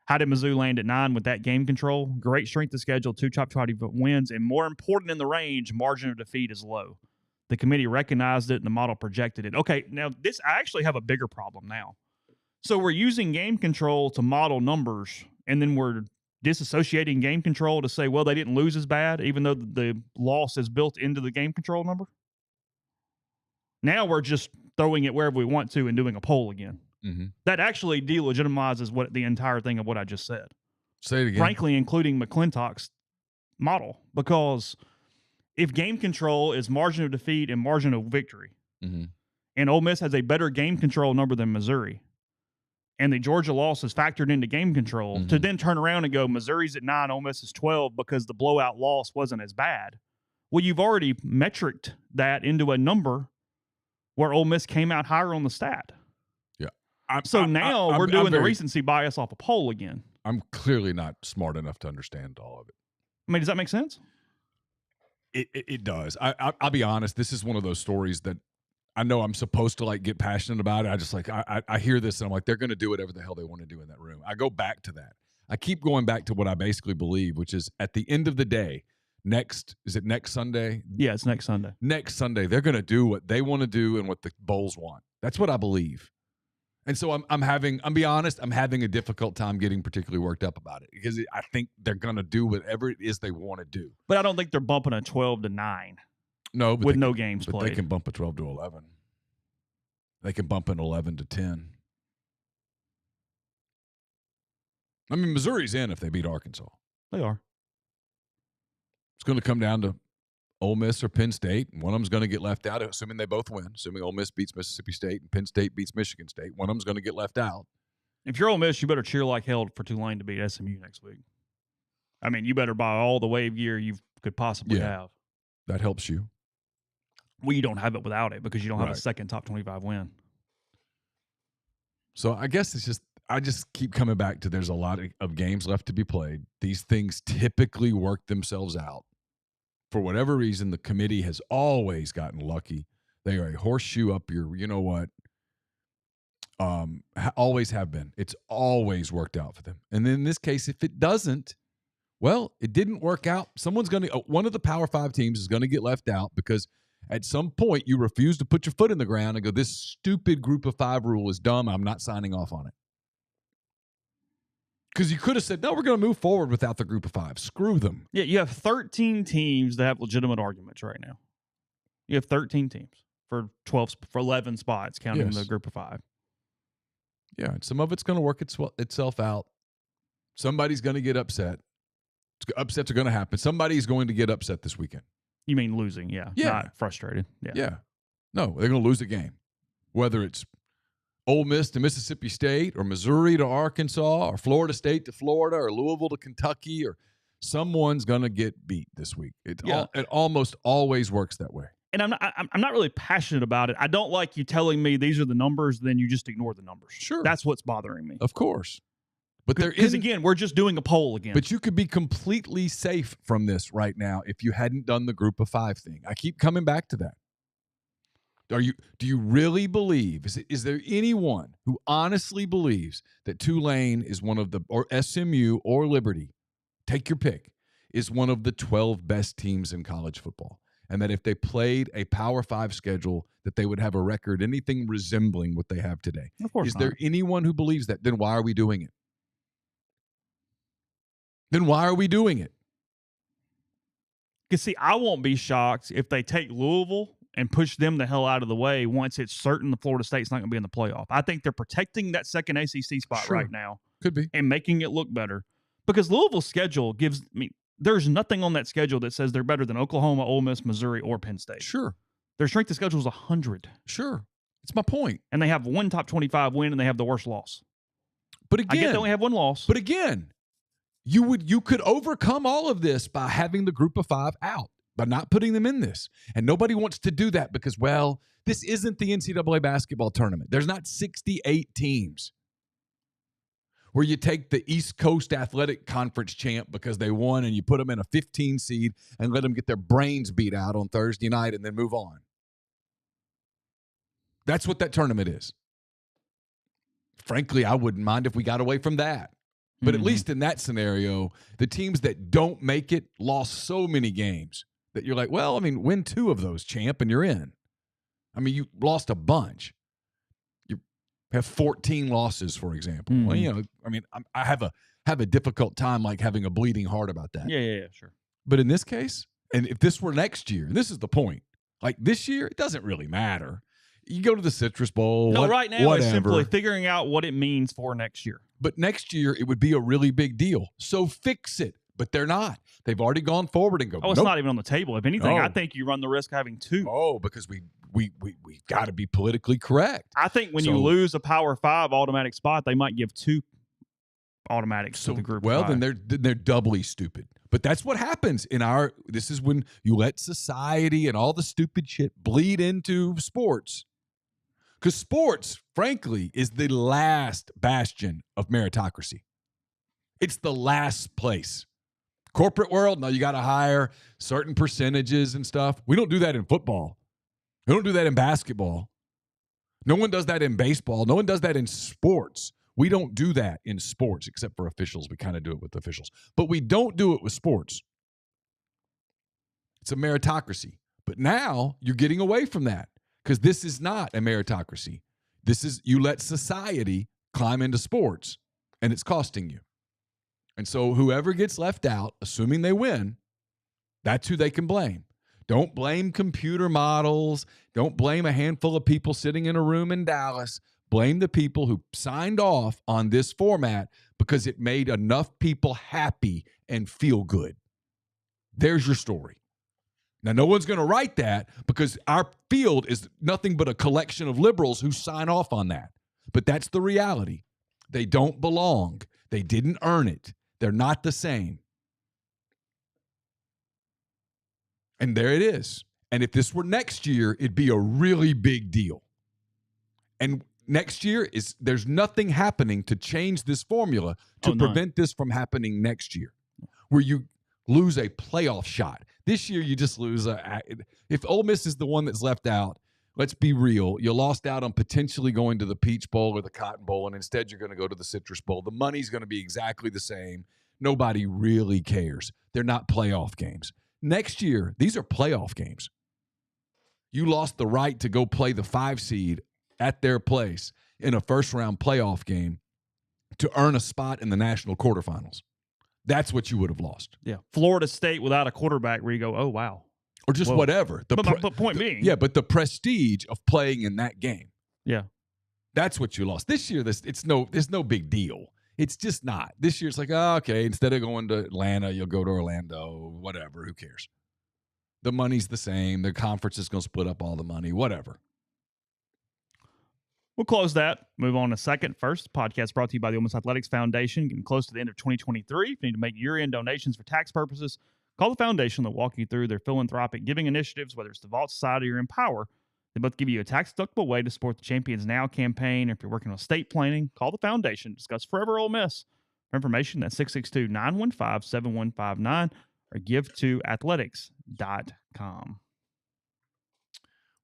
How did Mizzou land at 9 with that game control? Great strength of schedule, 2 top 20 wins, and more important in the range, margin of defeat is low. The committee recognized it, and the model projected it. Okay, now I actually have a bigger problem now. So we're using game control to model numbers, and then we're disassociating game control to say, well, they didn't lose as bad, even though the loss is built into the game control number. Now we're just throwing it wherever we want to and doing a poll again. Mm-hmm. That actually delegitimizes what the entire thing of what I just said. Say it again. Frankly, including McClintock's model, because if game control is margin of defeat and margin of victory, and Ole Miss has a better game control number than Missouri, and the Georgia loss is factored into game control, to then turn around and go, Missouri's at 9, Ole Miss is 12 because the blowout loss wasn't as bad. Well, you've already metriced that into a number where Ole Miss came out higher on the stat. Yeah. Now we're doing the recency bias off a poll again. I'm clearly not smart enough to understand all of it. I mean, does that make sense? It does. I'll be honest. This is one of those stories that I know I'm supposed to get passionate about it. I just I hear this and I'm like, they're going to do whatever the hell they want to do in that room. I go back to that. I keep going back to what I basically believe, which is at the end of the day, next Sunday? Yeah, it's next Sunday. Next Sunday, they're going to do what they want to do and what the Bowls want. That's what I believe. And so I'll be honest, I'm having a difficult time getting particularly worked up about it because I think they're going to do whatever it is they want to do. But I don't think they're bumping a 12-9. No, with no games played. They can bump a 12-11. They can bump an 11-10. I mean, Missouri's in if they beat Arkansas. They are. It's going to come down to Ole Miss or Penn State, and one of them's going to get left out, assuming they both win. Assuming Ole Miss beats Mississippi State and Penn State beats Michigan State, one of them's going to get left out. If you're Ole Miss, you better cheer like hell for Tulane to beat SMU next week. I mean, you better buy all the wave gear you could possibly have. That helps you. Well, you don't have it without it because you don't have a second top 25 win. So I guess it's just I just keep coming back to there's a lot of games left to be played. These things typically work themselves out. For whatever reason, the committee has always gotten lucky. They are a horseshoe up your, you know what, always have been. It's always worked out for them. And then in this case, if it doesn't, well, it didn't work out. One of the Power 5 teams is going to get left out because at some point you refuse to put your foot in the ground and go, this stupid group of 5 rule is dumb. I'm not signing off on it. Because you could have said, no, we're going to move forward without the group of 5. Screw them. Yeah, you have 13 teams that have legitimate arguments right now. You have 13 teams for 11 spots, counting the group of 5. Yeah, and some of it's going to work itself out. Somebody's going to get upset. Upsets are going to happen. Somebody's going to get upset this weekend. You mean losing, yeah. Not frustrated. Yeah. No, they're going to lose a game. Whether it's Ole Miss to Mississippi State or Missouri to Arkansas or Florida State to Florida or Louisville to Kentucky, or someone's going to get beat this week. It almost always works that way. And I'm not really passionate about it. I don't like you telling me these are the numbers, then you just ignore the numbers. Sure. That's what's bothering me. Of course. But because again, we're just doing a poll again. But you could be completely safe from this right now if you hadn't done the group of 5 thing. I keep coming back to that. Do you really believe? Is there anyone who honestly believes that Tulane is one of the, or SMU or Liberty, take your pick, is one of the 12 best teams in college football, and that if they played a Power 5 schedule, that they would have a record anything resembling what they have today? Of course. Is there anyone who believes that? Then why are we doing it? Because see, I won't be shocked if they take Louisville and push them the hell out of the way once it's certain the Florida State's not going to be in the playoff. I think they're protecting that second ACC spot right now. Could be. And making it look better. Because Louisville's schedule there's nothing on that schedule that says they're better than Oklahoma, Ole Miss, Missouri, or Penn State. Sure. Their strength of schedule is 100. Sure. It's my point. And they have one top 25 win and they have the worst loss. But again, I get they only have one loss. But again, you could overcome all of this by having the group of 5 out, by not putting them in this. And nobody wants to do that because, well, this isn't the NCAA basketball tournament. There's not 68 teams. where you take the East Coast Athletic Conference champ because they won and you put them in a 15 seed and let them get their brains beat out on Thursday night and then move on. That's what that tournament is. Frankly, I wouldn't mind if we got away from that. But at least in that scenario, the teams that don't make it lost so many games that you're like, well, I mean, win 2 of those, champ, and you're in. I mean, you lost a bunch. You have 14 losses, for example. Well, you know, I mean, I have a difficult time like having a bleeding heart about that. Yeah, sure. But in this case, and if this were next year, and this is the point, like this year, it doesn't really matter. You go to the Citrus Bowl. No, right now whatever. it's simply figuring out what it means for next year. But next year, it would be a really big deal. So fix it. But they're not. They've already gone forward and go, it's not even on the table. If anything, I think you run the risk of having 2. Oh, because we've got to be politically correct. I think when you lose a Power 5 automatic spot, they might give 2 automatics to the group. Well, 5. then they're doubly stupid. But that's what happens this is when you let society and all the stupid shit bleed into sports. Because sports, frankly, is the last bastion of meritocracy. It's the last place. Corporate world, no, you got to hire certain percentages and stuff. We don't do that in football. We don't do that in basketball. No one does that in baseball. No one does that in sports. We don't do that in sports, except for officials. We kind of do it with officials. But we don't do it with sports. It's a meritocracy. But now you're getting away from that because this is not a meritocracy. This is you let society climb into sports, and it's costing you. And so whoever gets left out, assuming they win, that's who they can blame. Don't blame computer models. Don't blame a handful of people sitting in a room in Dallas. Blame the people who signed off on this format because it made enough people happy and feel good. There's your story. Now, no one's going to write that because our field is nothing but a collection of liberals who sign off on that. But that's the reality. They don't belong. They didn't earn it. They're not the same. And there it is. And if this were next year, it'd be a really big deal. And next year, there's nothing happening to change this formula to prevent this from happening next year, where you lose a playoff shot. This year, you just lose. If Ole Miss is the one that's left out, let's be real. You lost out on potentially going to the Peach Bowl or the Cotton Bowl, and instead you're going to go to the Citrus Bowl. The money's going to be exactly the same. Nobody really cares. They're not playoff games. Next year, these are playoff games. You lost the right to go play the 5 seed at their place in a first-round playoff game to earn a spot in the national quarterfinals. That's what you would have lost. Yeah. Florida State without a quarterback where you go, oh, wow. Or just whatever. But point being. Yeah, but the prestige of playing in that game. Yeah. That's what you lost. This year, there's no big deal. It's just not. This year, it's like, oh, okay, instead of going to Atlanta, you'll go to Orlando, whatever. Who cares? The money's the same. The conference is going to split up all the money, whatever. We'll close that. Move on to second. First, podcast brought to you by the Ole Miss Athletics Foundation. Getting close to the end of 2023. If you need to make year-end donations for tax purposes, call the foundation. They'll walk you through their philanthropic giving initiatives, whether it's the Vault Society or Empower. They both give you a tax-deductible way to support the Champions Now campaign. If you're working on estate planning, call the foundation. Discuss Forever Ole Miss. For information, that's 662-915-7159 or give to athletics.com.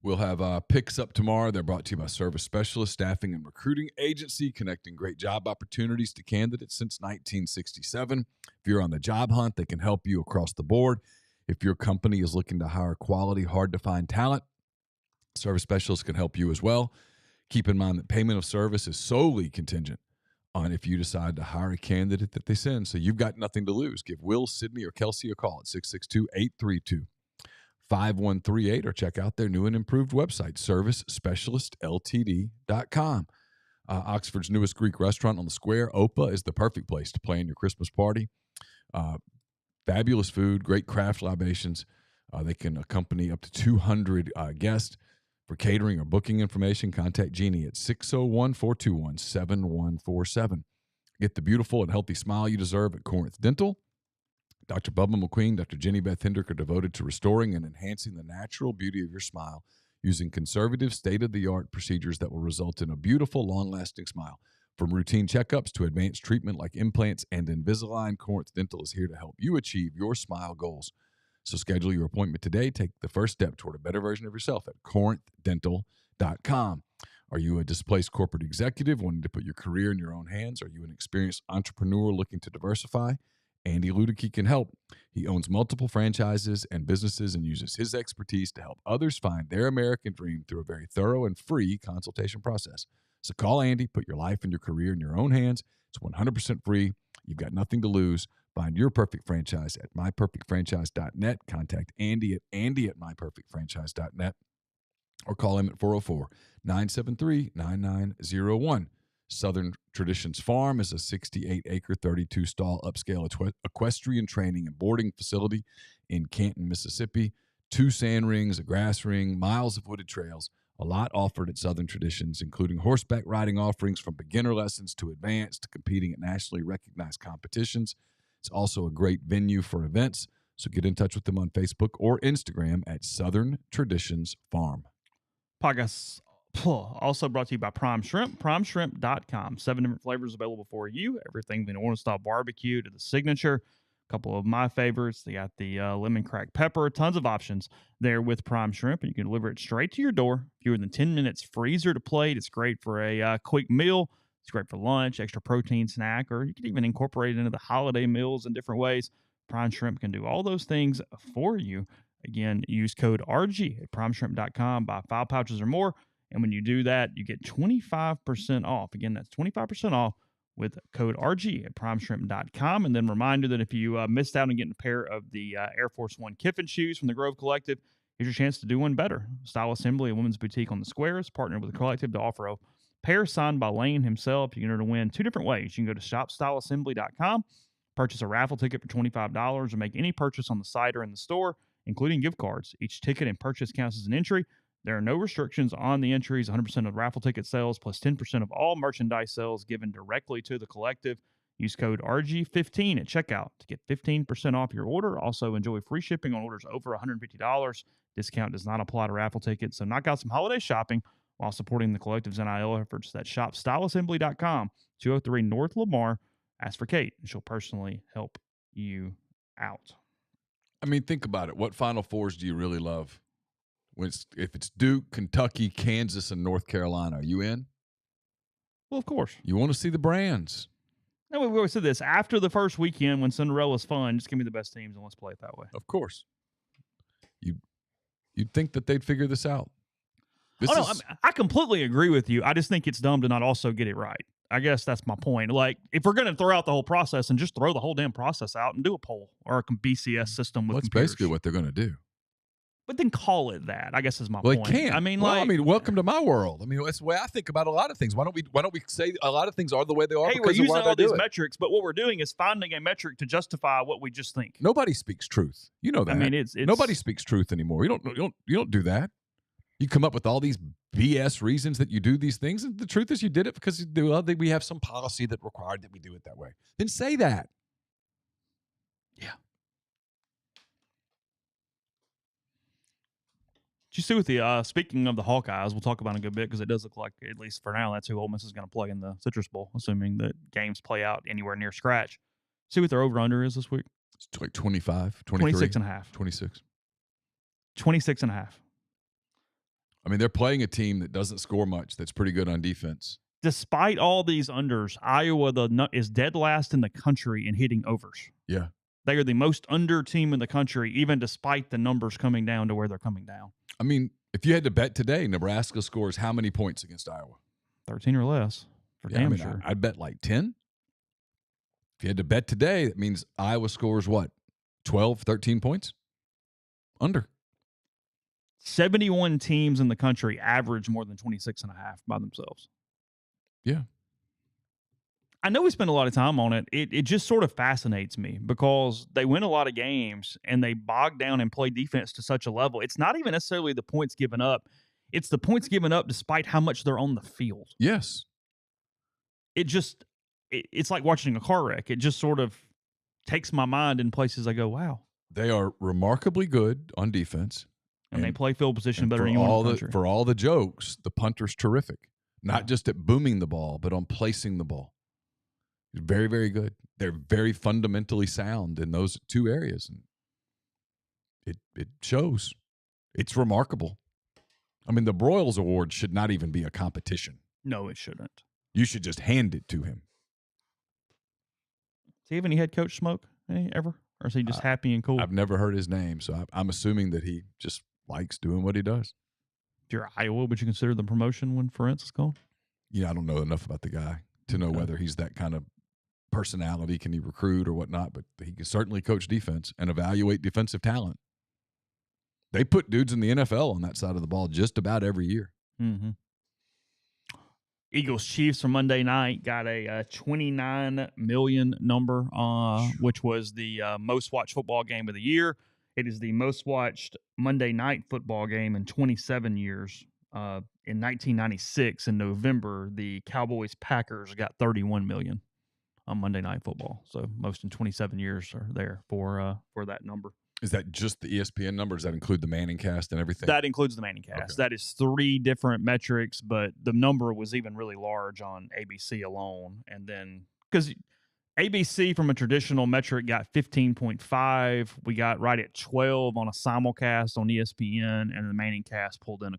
We'll have picks up tomorrow. They're brought to you by Service Specialist Staffing and Recruiting Agency, connecting great job opportunities to candidates since 1967. If you're on the job hunt, they can help you across the board. If your company is looking to hire quality, hard-to-find talent, Service Specialists can help you as well. Keep in mind that payment of service is solely contingent on if you decide to hire a candidate that they send. So you've got nothing to lose. Give Will, Sydney, or Kelsey a call at 662-832-5138 or check out their new and improved website, servicespecialistltd.com. Oxford's newest Greek restaurant on the square, Opa, is the perfect place to plan your Christmas party. Fabulous food, great craft libations. They can accompany up to 200 guests. For catering or booking information, contact Jeannie at 601-421-7147. Get the beautiful and healthy smile you deserve at Corinth Dental. Dr. Bubba McQueen, Dr. Jenny Beth Hendrick are devoted to restoring and enhancing the natural beauty of your smile using conservative, state-of-the-art procedures that will result in a beautiful, long-lasting smile. From routine checkups to advanced treatment like implants and Invisalign, Corinth Dental is here to help you achieve your smile goals. So schedule your appointment today. Take the first step toward a better version of yourself at corinthdental.com. Are you a displaced corporate executive wanting to put your career in your own hands? Are you an experienced entrepreneur looking to diversify? Andy Ludicky can help. He owns multiple franchises and businesses and uses his expertise to help others find their American dream through a very thorough and free consultation process. So call Andy, put your life and your career in your own hands. It's 100% free. You've got nothing to lose. Find your perfect franchise at myperfectfranchise.net. Contact Andy at myperfectfranchise.net or call him at 404-973-9901. Southern Traditions Farm is a 68-acre, 32-stall upscale equestrian training and boarding facility in Canton, Mississippi. 2 sand rings, a grass ring, miles of wooded trails, a lot offered at Southern Traditions, including horseback riding offerings from beginner lessons to advanced to competing at nationally recognized competitions. It's also a great venue for events, so get in touch with them on Facebook or Instagram at Southern Traditions Farm. Podcast also brought to you by Prime Shrimp, primeshrimp.com. 7 different flavors available for you. Everything from the orange style barbecue to the signature. A couple of my favorites. They got the lemon cracked pepper. Tons of options there with Prime Shrimp, and you can deliver it straight to your door. Fewer than 10 minutes, freezer to plate. It's great for a quick meal. It's great for lunch, extra protein snack, or you can even incorporate it into the holiday meals in different ways. Prime Shrimp can do all those things for you. Again, use code RG at primeshrimp.com. Buy 5 pouches or more. And when you do that, you get 25% off. Again, that's 25% off with code RG at primeshrimp.com. And then reminder that if you missed out on getting a pair of the Air Force One Kiffin shoes from the Grove Collective, here's your chance to do one better. Style Assembly, a women's boutique on the squares, partnered with the Collective to offer a pair signed by Lane himself. You can enter to win 2 different ways. You can go to shopstyleassembly.com, purchase a raffle ticket for $25, or make any purchase on the site or in the store, including gift cards. Each ticket and purchase counts as an entry. There are no restrictions on the entries. 100% of raffle ticket sales plus 10% of all merchandise sales given directly to the collective. Use code RG15 at checkout to get 15% off your order. Also, enjoy free shipping on orders over $150. Discount does not apply to raffle tickets. So knock out some holiday shopping while supporting the collective's NIL efforts. That's shopstyleassembly.com, 203 North Lamar. Ask for Kate, and she'll personally help you out. I mean, think about it. What Final Fours do you really love? If it's Duke, Kentucky, Kansas, and North Carolina, are you in? Well, of course. You want to see the brands. No, we always said this. After the first weekend, when Cinderella's fun, just give me the best teams and let's play it that way. Of course. You'd think that they'd figure this out. I completely agree with you. I just think it's dumb to not also get it right. I guess that's my point. Like, if we're going to throw out the whole process and just throw the whole damn process out and do a poll or a BCS system with that's computers. Basically what they're going to do. But then call it that, I guess is my point. They can't. I mean, welcome to my world. I mean, that's the way I think about a lot of things. Why don't we say a lot of things are the way they are? Hey, we're using all these metrics, but what we're doing is finding a metric to justify what we just think. Nobody speaks truth. You know that. I mean, it's nobody speaks truth anymore. You don't do that. You come up with all these BS reasons that you do these things, and the truth is you did it because we have some policy that required that we do it that way. Then say that. Yeah. Did you see with the speaking of the Hawkeyes, we'll talk about it in a good bit because it does look like, at least for now, that's who Ole Miss is going to play in the Citrus Bowl, assuming that games play out anywhere near scratch. See what their over-under is this week? It's like 25, 23. 26.5. 26. 26.5. I mean, they're playing a team that doesn't score much, that's pretty good on defense. Despite all these unders, Iowa is dead last in the country in hitting overs. Yeah. They are the most under team in the country, even despite the numbers coming down to where they're coming down. I mean, if you had to bet today, Nebraska scores how many points against Iowa? 13 or less, for damn sure. I'd bet like 10. If you had to bet today, that means Iowa scores what? 12, 13 points? Under. 71 teams in the country average more than 26.5 by themselves. Yeah. I know we spend a lot of time on it. It just sort of fascinates me because they win a lot of games and they bog down and play defense to such a level. It's not even necessarily the points given up. It's the points given up despite how much they're on the field. Yes. It's like watching a car wreck. It just sort of takes my mind in places I go, wow. They are remarkably good on defense. And they play field position better than anyone in the country. For all the jokes, the punter's terrific. not just at booming the ball, but on placing the ball. He's very, very good. They're very fundamentally sound in those two areas. And it shows. It's remarkable. I mean, the Broyles Award should not even be a competition. No, it shouldn't. You should just hand it to him. Does he have any head coach smoke ever? Or is he just happy and cool? I've never heard his name, so I'm assuming that he just likes doing what he does. If you're Iowa, would you consider the promotion when Ferentz is gone? Yeah, I don't know enough about the guy to know whether he's that kind of personality. Can he recruit or whatnot? But he can certainly coach defense and evaluate defensive talent. They put dudes in the NFL on that side of the ball just about every year. Mm-hmm. Eagles Chiefs from Monday night got a 29 million number, which was the most watched football game of the year. It is the most watched Monday night football game in 27 years. In 1996, in November, the Cowboys Packers got 31 million on Monday Night Football. So most in 27 years are there for that number. Is that just the ESPN number? Does that include the Manning cast and everything? That includes the Manning cast. Okay. That is 3 different metrics, but the number was even really large on ABC alone. And then because ABC from a traditional metric got 15.5, we got right at 12 on a simulcast on ESPN, and the Manning cast pulled in a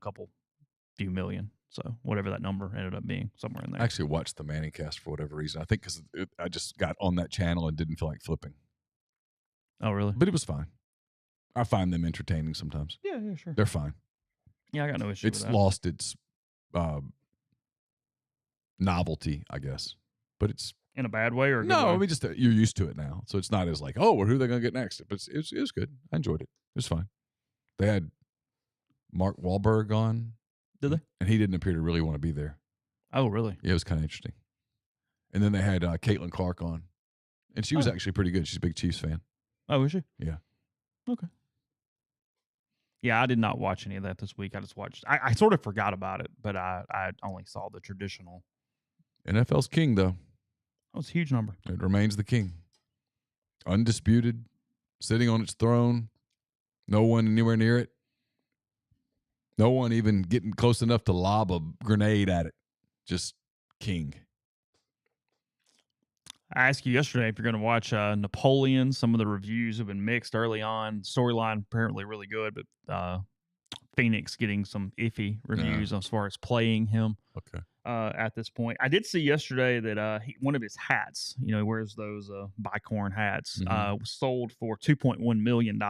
few million. So whatever that number ended up being, somewhere in there. I actually watched the Manning cast for whatever reason. I think because I just got on that channel and didn't feel like flipping. Oh, really? But it was fine. I find them entertaining sometimes. Yeah, sure. They're fine. Yeah, I got no issue with that. It's lost its novelty, I guess. But it's in a bad way or a good no, way? I mean just you're used to it now. So it's not as like, oh, well, who are they going to get next? But it was good. I enjoyed it. It was fine. They had Mark Wahlberg on. Did they? And he didn't appear to really want to be there. Oh, really? Yeah, it was kind of interesting. And then they had Caitlin Clark on. And she was actually pretty good. She's a big Chiefs fan. Oh, is she? Yeah. Okay. Yeah, I did not watch any of that this week. I just watched. I sort of forgot about it, but I only saw the traditional. NFL's king, though. That was a huge number. It remains the king. Undisputed, sitting on its throne. No one anywhere near it. No one even getting close enough to lob a grenade at it. Just king. I asked you yesterday if you're going to watch Napoleon. Some of the reviews have been mixed early on. Storyline apparently really good, but Phoenix getting some iffy reviews as far as playing him. Okay. At this point, I did see yesterday that one of his hats, he wears those bicorn hats, was sold for $2.1 million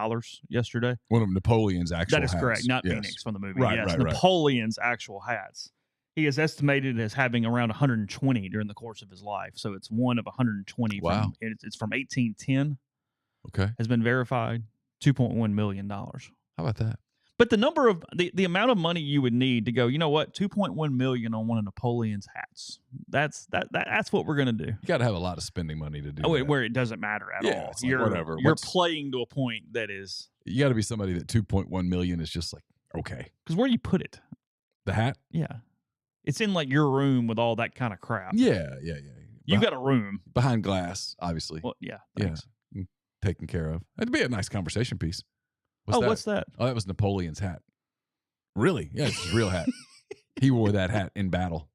yesterday. One of Napoleon's actual hats. That is correct, not Phoenix from the movie. Right, yes, right, Napoleon's actual hats. He is estimated as having around 120 during the course of his life. So it's one of 120. Wow. It's from 1810. Okay. Has been verified. $2.1 million. How about that? But the number of the amount of money you would need to go, you know what, $2.1 million on one of Napoleon's hats. That's what we're gonna do. You got to have a lot of spending money to do that. Where it doesn't matter at all. It's like, whatever. You're playing to a point that is. You got to be somebody that 2.1 million is just like okay. Because where do you put it? The hat? Yeah, it's in like your room with all that kind of crap. Yeah. You got a room behind glass, obviously. Well, yeah, thanks. Yeah, taken care of. It'd be a nice conversation piece. What's that? Oh, that was Napoleon's hat. Really? Yeah, it's his real hat. He wore that hat in battle.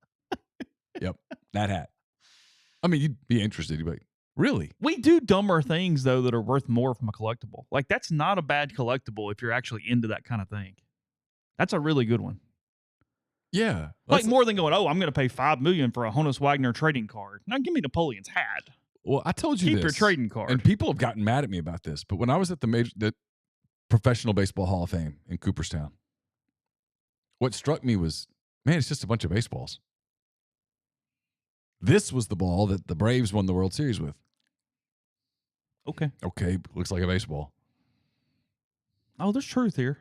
Yep, that hat. I mean, you'd be interested. You'd be like, really? We do dumber things, though, that are worth more from a collectible. Like, that's not a bad collectible if you're actually into that kind of thing. That's a really good one. Yeah. Like, more than going, I'm going to pay $5 million for a Honus Wagner trading card. Now, give me Napoleon's hat. Well, I told you Keep your trading card. And people have gotten mad at me about this, but when I was at the Professional Baseball Hall of Fame in Cooperstown, what struck me was, man, it's just a bunch of baseballs. This was the ball that the Braves won the World Series with. Okay, looks like a baseball. Oh, there's truth here.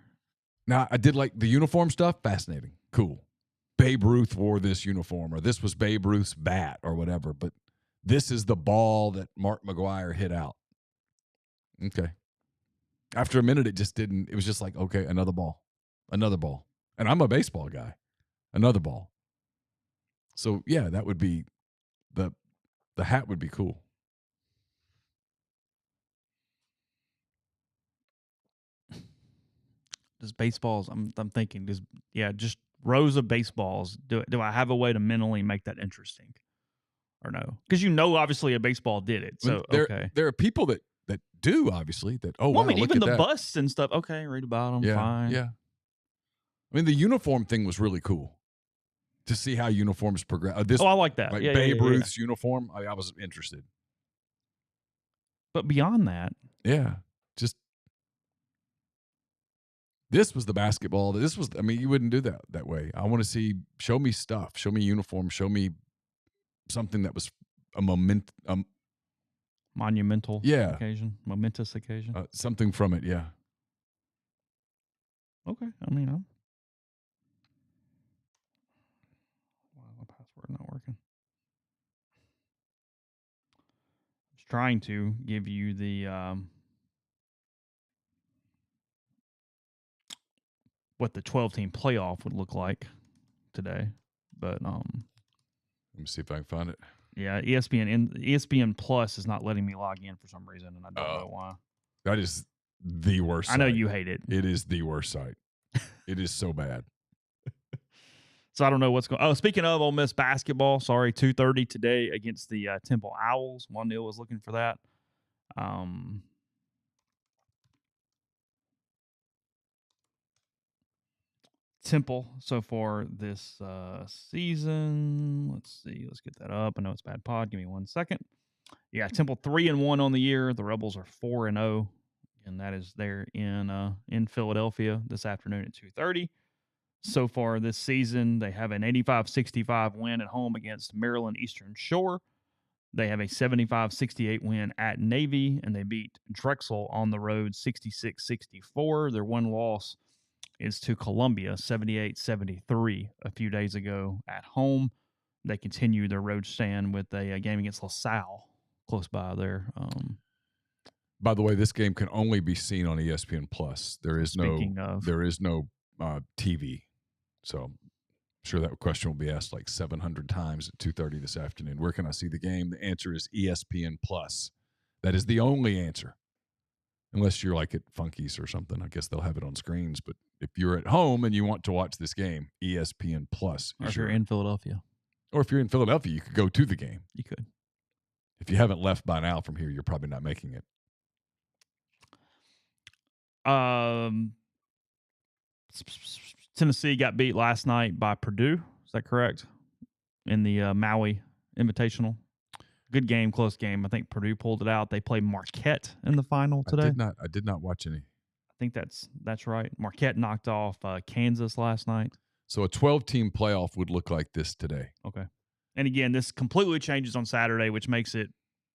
Now, I did like the uniform stuff. Fascinating. Cool. Babe Ruth wore this uniform, or this was Babe Ruth's bat, or whatever, but this is the ball that Mark McGwire hit out. Okay. After a minute, it was just like, okay, another ball. And I'm a baseball guy. Another ball. So, yeah, that would be, the hat would be cool. Does baseballs, I'm thinking, just rows of baseballs. Do I have a way to mentally make that interesting, or no? Because obviously a baseball did it. So okay, there are people that do obviously that. Oh, well, wow, I mean, look even at the that. busts and stuff. Okay, read about them. Fine. Yeah. I mean, the uniform thing was really cool to see how uniforms progress. I like that. Like Yeah, Babe Ruth's uniform. I was interested. But beyond that, yeah, just this was the basketball. This was. I mean, you wouldn't do that way. I want to show me stuff. Show me uniform. Show me something that was a monumental occasion, momentous occasion. Something from it. Yeah. Okay. I mean, why is my password not working? I was trying to give you the what the 12-team playoff would look like today, but let me see if I can find it. Yeah, ESPN Plus is not letting me log in for some reason, and I don't know why. That is the worst. I know you hate it. It is the worst site. It is so bad. So I don't know what's going. Oh, speaking of Ole Miss basketball, 2:30 today against the Temple Owls. Neal was looking for that. Temple so far this season. Let's see. Let's get that up. I know it's bad pod. Give me 1 second. Yeah, Temple 3-1 on the year. The Rebels are 4-0, and that is there in Philadelphia this afternoon at 2:30. So far this season, they have an 85-65 win at home against Maryland Eastern Shore. They have a 75-68 win at Navy, and they beat Drexel on the road 66-64. Their one loss is to Columbia 78-73 a few days ago at home. They continue their road stand with a game against LaSalle close by there. By the way, this game can only be seen on ESPN Plus. There is no TV. So I'm sure that question will be asked like 700 times at 2:30 this afternoon. Where can I see the game? The answer is ESPN Plus. That is the only answer. Unless you're like at Funky's or something. I guess they'll have it on screens. But if you're at home and you want to watch this game, ESPN Plus. Or if you're in Philadelphia. Or if you're in Philadelphia, you could go to the game. You could. If you haven't left by now from here, you're probably not making it. Tennessee got beat last night by Purdue. Is that correct? In the Maui Invitational. Good game, close game. I think Purdue pulled it out. They played Marquette in the final today. I did not watch any. I think that's right. Marquette knocked off Kansas last night. So a 12-team playoff would look like this today. Okay. And again, this completely changes on Saturday, which makes it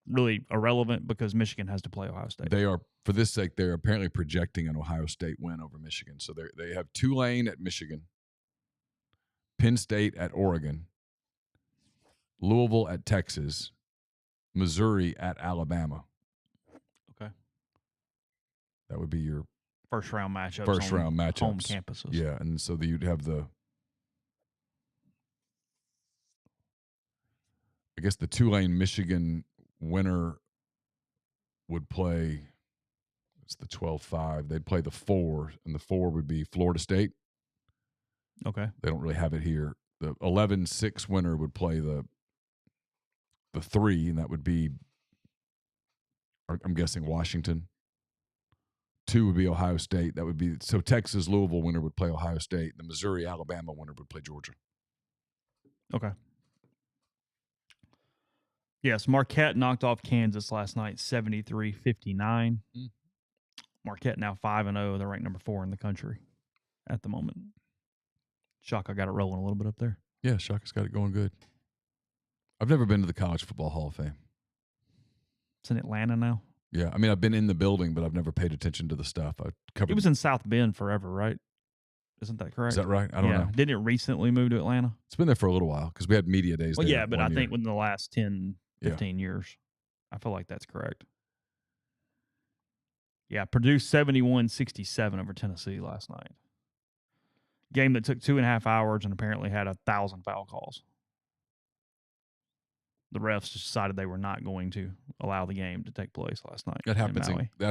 really irrelevant because Michigan has to play Ohio State. They are, for this sake, they're apparently projecting an Ohio State win over Michigan. So they have Tulane at Michigan, Penn State at Oregon, Louisville at Texas, Missouri at Alabama. Okay. That would be your first round matchups. Home campuses. Yeah, and so you'd have I guess the Tulane Michigan winner would play. It's the 12-5. They'd play the 4, and the 4 would be Florida State. Okay. They don't really have it here. The 11-6 winner would play the 3, and that would be, I'm guessing, Washington. 2 would be Ohio State. That would be, so Texas Louisville winner would play Ohio State. The Missouri Alabama winner would play Georgia. Okay. Yes, Marquette knocked off Kansas last night, 73-59. Marquette now 5-0. They're ranked number 4 in the country at the moment. Shaka got it rolling a little bit up there. Yeah, Shaka's got it going good. I've never been to the College Football Hall of Fame. It's in Atlanta now. Yeah, I mean, I've been in the building, but I've never paid attention to the stuff. It was in South Bend forever, right? Isn't that correct? Is that right? I don't know. Didn't it recently move to Atlanta? It's been there for a little while because we had media days there. Well, yeah, but I think within the last 10, 15 years, I feel like that's correct. Yeah, Purdue 71-67 over Tennessee last night. Game that took 2.5 hours and apparently had 1,000 foul calls. The refs just decided they were not going to allow the game to take place last night. That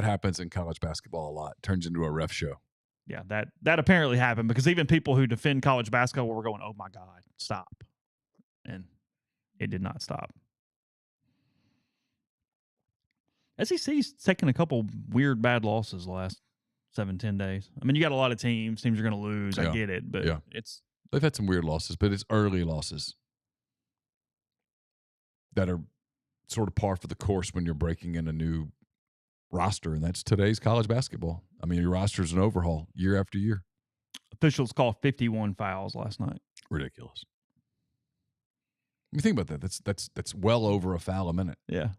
happens in college basketball a lot. It turns into a ref show. Yeah, that apparently happened because even people who defend college basketball were going, "Oh my God, stop!" And it did not stop. SEC's taken a couple weird bad losses the last 7-10 days. I mean, you got a lot of teams are going to lose. I get it, but they've had some weird losses, but it's early losses that are sort of par for the course when you're breaking in a new roster, and that's today's college basketball. I mean, your roster is an overhaul year after year. Officials called 51 fouls last night. Ridiculous. I mean, think about that. That's well over a foul a minute. Yeah.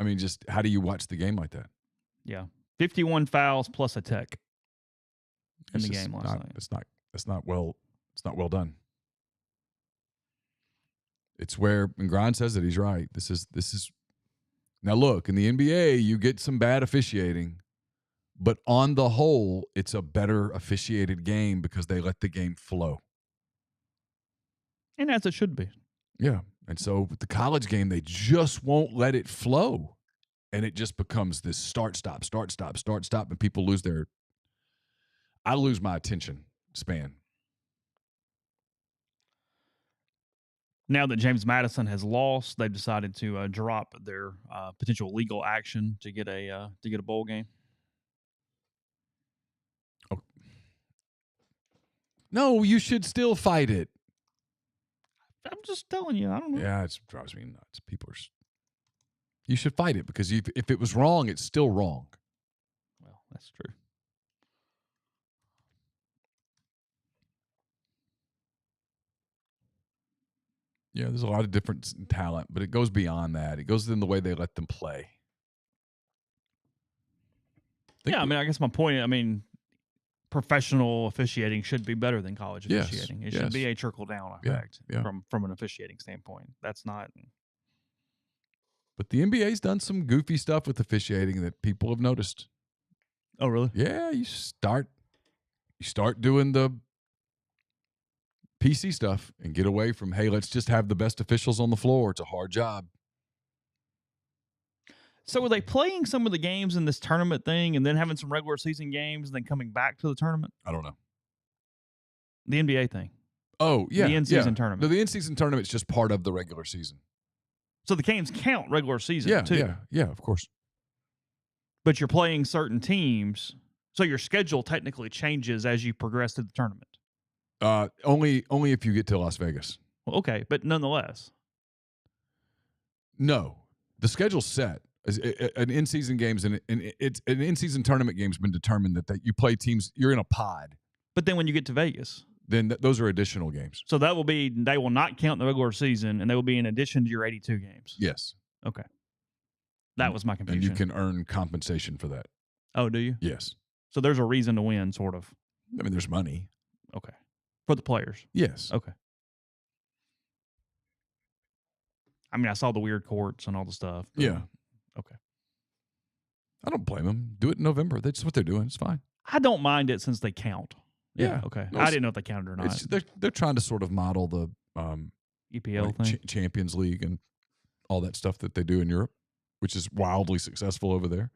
I mean, just how do you watch the game like that? Yeah. 51 fouls plus a tech in the game last night. It's not well done. It's where, and Grind says that he's right. This is now look, in the NBA, you get some bad officiating, but on the whole, it's a better officiated game because they let the game flow. And as it should be. Yeah. And so with the college game, they just won't let it flow. And it just becomes this start, stop, and people lose I lose my attention span. Now that James Madison has lost, they've decided to drop their potential legal action to get a bowl game. Oh. No, you should still fight it. I'm just telling you. I don't know. Yeah, it drives me nuts. You should fight it because if it was wrong, it's still wrong. Well, that's true. Yeah, there's a lot of difference in talent, but it goes beyond that. It goes in the way they let them play. I guess my point, professional officiating should be better than college officiating. It should be a trickle-down effect from an officiating standpoint. That's not... But the NBA's done some goofy stuff with officiating that people have noticed. Oh, really? Yeah, you start doing the PC stuff and get away from, hey, let's just have the best officials on the floor. It's a hard job. So are they playing some of the games in this tournament thing and then having some regular season games and then coming back to the tournament? I don't know. The NBA thing. Oh, yeah. The in-season tournament. No, the in-season tournament is just part of the regular season. So the games count regular season too. Yeah, of course. But you're playing certain teams, so your schedule technically changes as you progress through the tournament. Only if you get to Las Vegas. Well, okay, but nonetheless. No, the schedule's set. An in-season games and it's an in-season tournament game's been determined that you play teams. You're in a pod. But then when you get to Vegas, then those are additional games. So they will not count the regular season, and they will be in addition to your 82 games. Yes. Okay. That was my confusion. And you can earn compensation for that. Oh, do you? Yes. So there's a reason to win, sort of. I mean, there's money. Okay. For the players. Yes. Okay. I mean, I saw the weird courts and all the stuff. Yeah. Okay. I don't blame them. Do it in November. That's what they're doing. It's fine. I don't mind it since they count. Yeah. Okay. No, I didn't know if they counted or not. They're trying to sort of model the EPL thing, Champions League, and all that stuff that they do in Europe, which is wildly successful over there.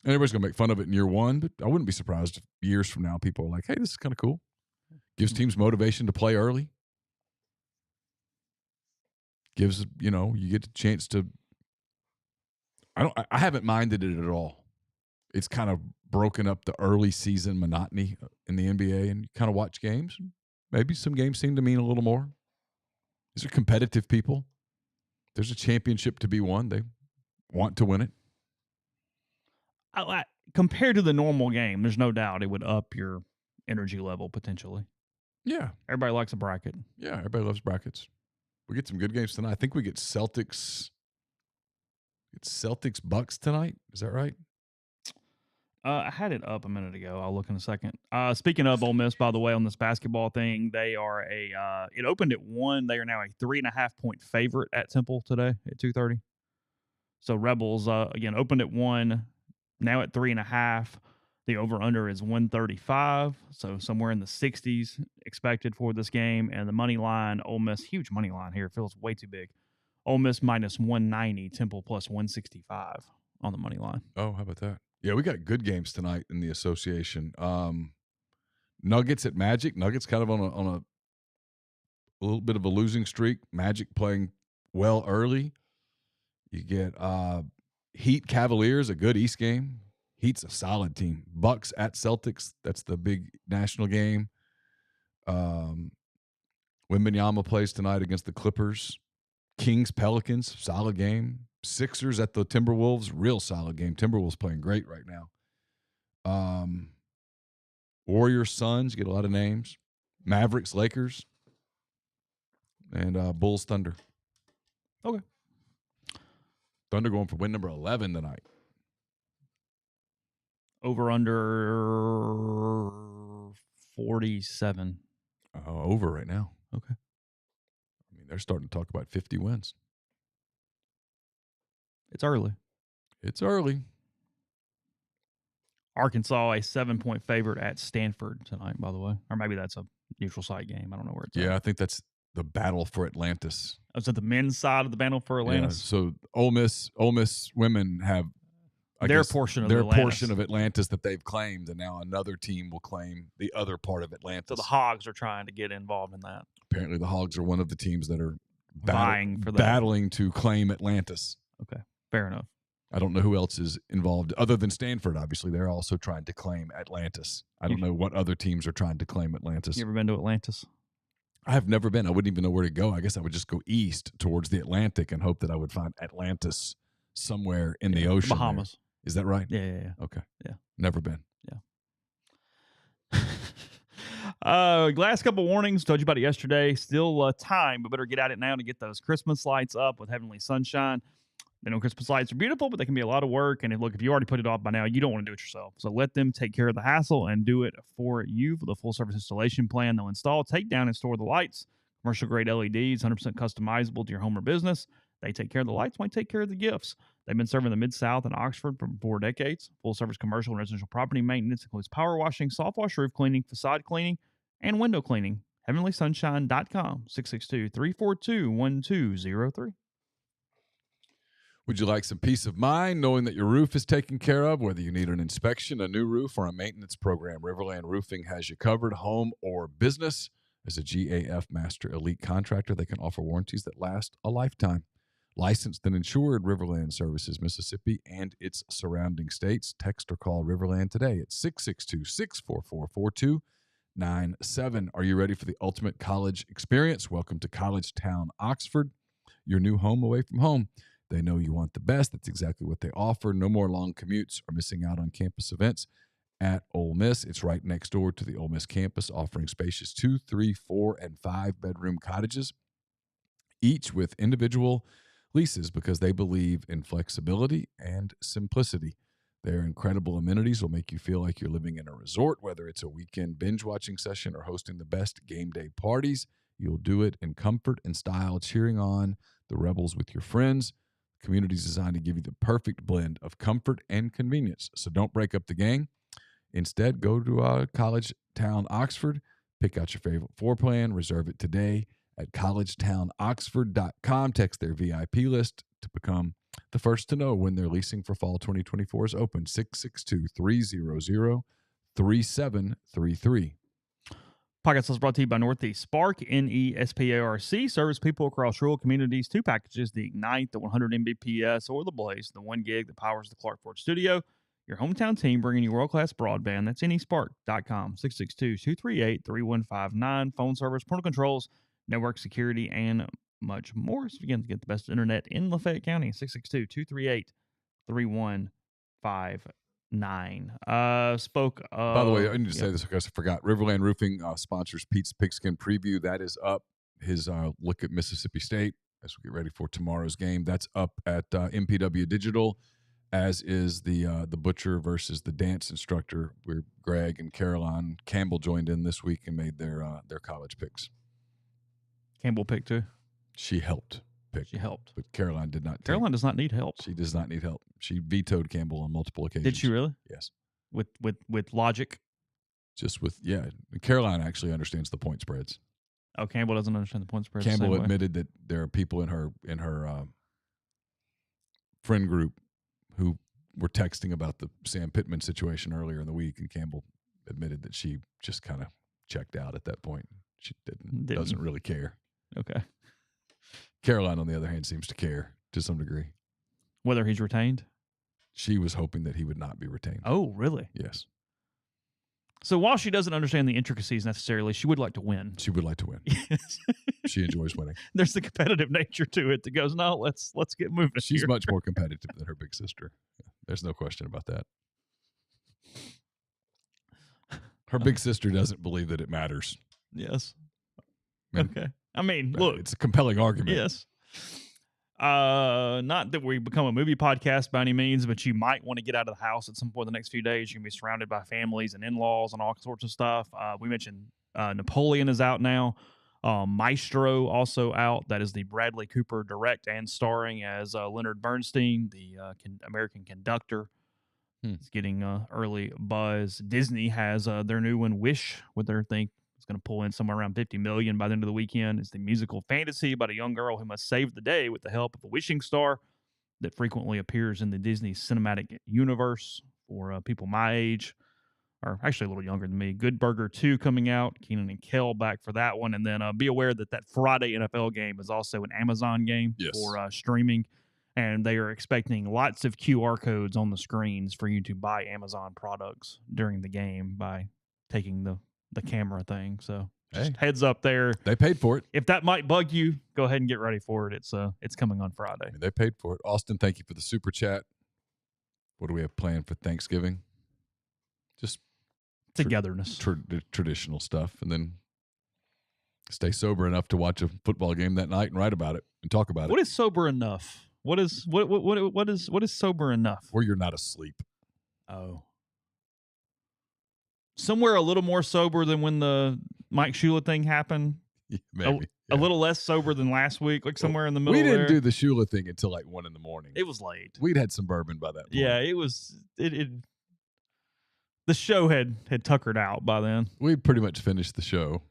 And everybody's gonna make fun of it in year one, but I wouldn't be surprised if years from now people are like, "Hey, this is kind of cool." Gives teams motivation to play early. Gives you get the chance to. I haven't minded it at all. It's kind of broken up the early season monotony in the NBA, and you kind of watch games. Maybe some games seem to mean a little more. These are competitive people. There's a championship to be won. They want to win it. Compared to the normal game, there's no doubt it would up your energy level potentially. Yeah. Everybody likes a bracket. Yeah, everybody loves brackets. We get some good games tonight. I think we get Celtics. It's Celtics Bucks tonight. Is that right? I had it up a minute ago. I'll look in a second. Speaking of Ole Miss, by the way, on this basketball thing, they are it opened at 1. They are now a 3.5-point favorite at Temple today at 2:30. So Rebels, again, opened at 1, now at 3.5. The over-under is 135, so somewhere in the 60s expected for this game. And the money line, Ole Miss, huge money line here. It feels way too big. Ole Miss minus 190, Temple plus 165 on the money line. Oh, how about that? Yeah, we got good games tonight in the association. Nuggets at Magic. Nuggets kind of on a little bit of a losing streak. Magic playing well early. You get Heat Cavaliers, a good East game. Heat's a solid team. Bucks at Celtics. That's the big national game. Wembanyama plays tonight against the Clippers. Kings Pelicans, solid game. Sixers at the Timberwolves, real solid game. Timberwolves playing great right now. Warriors Suns, get a lot of names. Mavericks Lakers, and Bulls Thunder. Okay. Thunder going for win number 11 tonight. Over under 47. Over right now. Okay. I mean, they're starting to talk about 50 wins. It's early. It's early. Arkansas, a 7-point favorite at Stanford tonight, by the way. Or maybe that's a neutral site game. I don't know where it's at. Yeah, I think that's the battle for Atlantis. Oh, is that the men's side of the battle for Atlantis? Yeah, so Ole Miss women have their portion of Atlantis that they've claimed, and now another team will claim the other part of Atlantis. So the Hogs are trying to get involved in that. Apparently the Hogs are one of the teams that are vying for that. Battling to claim Atlantis. Okay, fair enough. I don't know who else is involved other than Stanford. Obviously, they're also trying to claim Atlantis. I don't know what other teams are trying to claim Atlantis. You ever been to Atlantis? I have never been. I wouldn't even know where to go. I guess I would just go east towards the Atlantic and hope that I would find Atlantis somewhere in the ocean. Bahamas. There. Is that right? Yeah. Okay. Yeah. Never been. Yeah. Last couple warnings. Told you about it yesterday. Still time, but better get at it now to get those Christmas lights up with Heavenly Sunshine. I know Christmas lights are beautiful, but they can be a lot of work. And look, if you already put it off by now, you don't want to do it yourself. So let them take care of the hassle and do it for you. For the full service installation plan, they'll install, take down, and store the lights. Commercial grade LEDs, 100% customizable to your home or business. They take care of the lights, might take care of the gifts. They've been serving the Mid-South and Oxford for 4 decades. Full service commercial and residential property maintenance includes power washing, soft wash roof cleaning, facade cleaning, and window cleaning. HeavenlySunshine.com, 662-342-1203. Would you like some peace of mind knowing that your roof is taken care of? Whether you need an inspection, a new roof, or a maintenance program, Riverland Roofing has you covered, home or business. As a GAF Master Elite contractor, they can offer warranties that last a lifetime. Licensed and insured, Riverland services Mississippi and its surrounding states. Text or call Riverland today at 662-644-4297. Are you ready for the ultimate college experience? Welcome to College Town, Oxford, your new home away from home. They know you want the best. That's exactly what they offer. No more long commutes or missing out on campus events at Ole Miss. It's right next door to the Ole Miss campus, offering spacious 2, 3, 4, and 5-bedroom cottages, each with individual leases because they believe in flexibility and simplicity. Their incredible amenities will make you feel like you're living in a resort, whether it's a weekend binge-watching session or hosting the best game day parties. You'll do it in comfort and style, cheering on the Rebels with your friends. Community is designed to give you the perfect blend of comfort and convenience. So don't break up the gang. Instead, go to College Town, Oxford. Pick out your favorite floor plan. Reserve it today at collegetownoxford.com. Text their VIP list to become the first to know when their leasing for fall 2024 is open. 662-300-3733. Podcast is brought to you by Northeast Spark, NESPARC. Serves people across rural communities. 2 packages, the Ignite, the 100 Mbps, or the Blaze, the 1 gig that powers the Clark Ford studio. Your hometown team bringing you world-class broadband. That's nespark.com, 662-238-3159. Phone service, parental controls, network security, and much more. So again, to get the best internet in Lafayette County, 662-238-3159. Spoke of, by the way, I need to say this because I forgot. Riverland Roofing sponsors Pete's Pigskin Preview. That is up. His look at Mississippi State as we get ready for tomorrow's game. That's up at MPW Digital, as is the Butcher versus the dance instructor, where Greg and Caroline Campbell joined in this week and made their college picks. Campbell picked too. She helped pick. She helped. But Caroline did not. Caroline does not need help. She does not need help. She vetoed Campbell on multiple occasions. Did she really? Yes. With logic? Just with, yeah. Caroline actually understands the point spreads. Oh, Campbell doesn't understand the point spreads. Campbell admitted that there are people in her friend group who were texting about the Sam Pittman situation earlier in the week, and Campbell admitted that she just kind of checked out at that point. She doesn't really care. Okay. Caroline, on the other hand, seems to care to some degree. Whether he's retained? She was hoping that he would not be retained. Oh, really? Yes. So while she doesn't understand the intricacies necessarily, she would like to win. She would like to win. She enjoys winning. There's the competitive nature to it that goes, no, let's get moving. She's here. much more competitive than her big sister. There's no question about that. Her big sister doesn't believe that it matters. Yes. And, okay. I mean, look. It's a compelling argument. Yes. Not that we become a movie podcast by any means, but you might want to get out of the house at some point in the next few days. You're going to be surrounded by families and in-laws and all sorts of stuff. We mentioned Napoleon is out now. Maestro also out. That is the Bradley Cooper direct and starring as Leonard Bernstein, the American conductor. It's getting early buzz. Disney has their new one, Wish, with their thing. It's going to pull in somewhere around $50 million by the end of the weekend. It's the musical fantasy about a young girl who must save the day with the help of a wishing star that frequently appears in the Disney cinematic universe for people my age, or actually a little younger than me. Good Burger 2 coming out. Keenan and Kel back for that one. And then be aware that Friday NFL game is also an Amazon game for streaming. And they are expecting lots of QR codes on the screens for you to buy Amazon products during the game by taking the camera thing. So just heads up there. They paid for it. If that might bug you, go ahead and get ready for it. It's coming on Friday. I mean, they paid for it. Austin, thank you for the super chat. What do we have planned for Thanksgiving? Just togetherness. Traditional stuff. And then stay sober enough to watch a football game that night and write about it and talk about it. What is sober enough? What is sober enough? Where you're not asleep. Oh. Somewhere a little more sober than when the Mike Shula thing happened. Yeah, maybe. A little less sober than last week, like somewhere in the middle. We didn't there. do the Shula thing until like 1 a.m. It was late. We'd had some bourbon by that point. Yeah, it was. The show had tuckered out by then. We'd pretty much finished the show,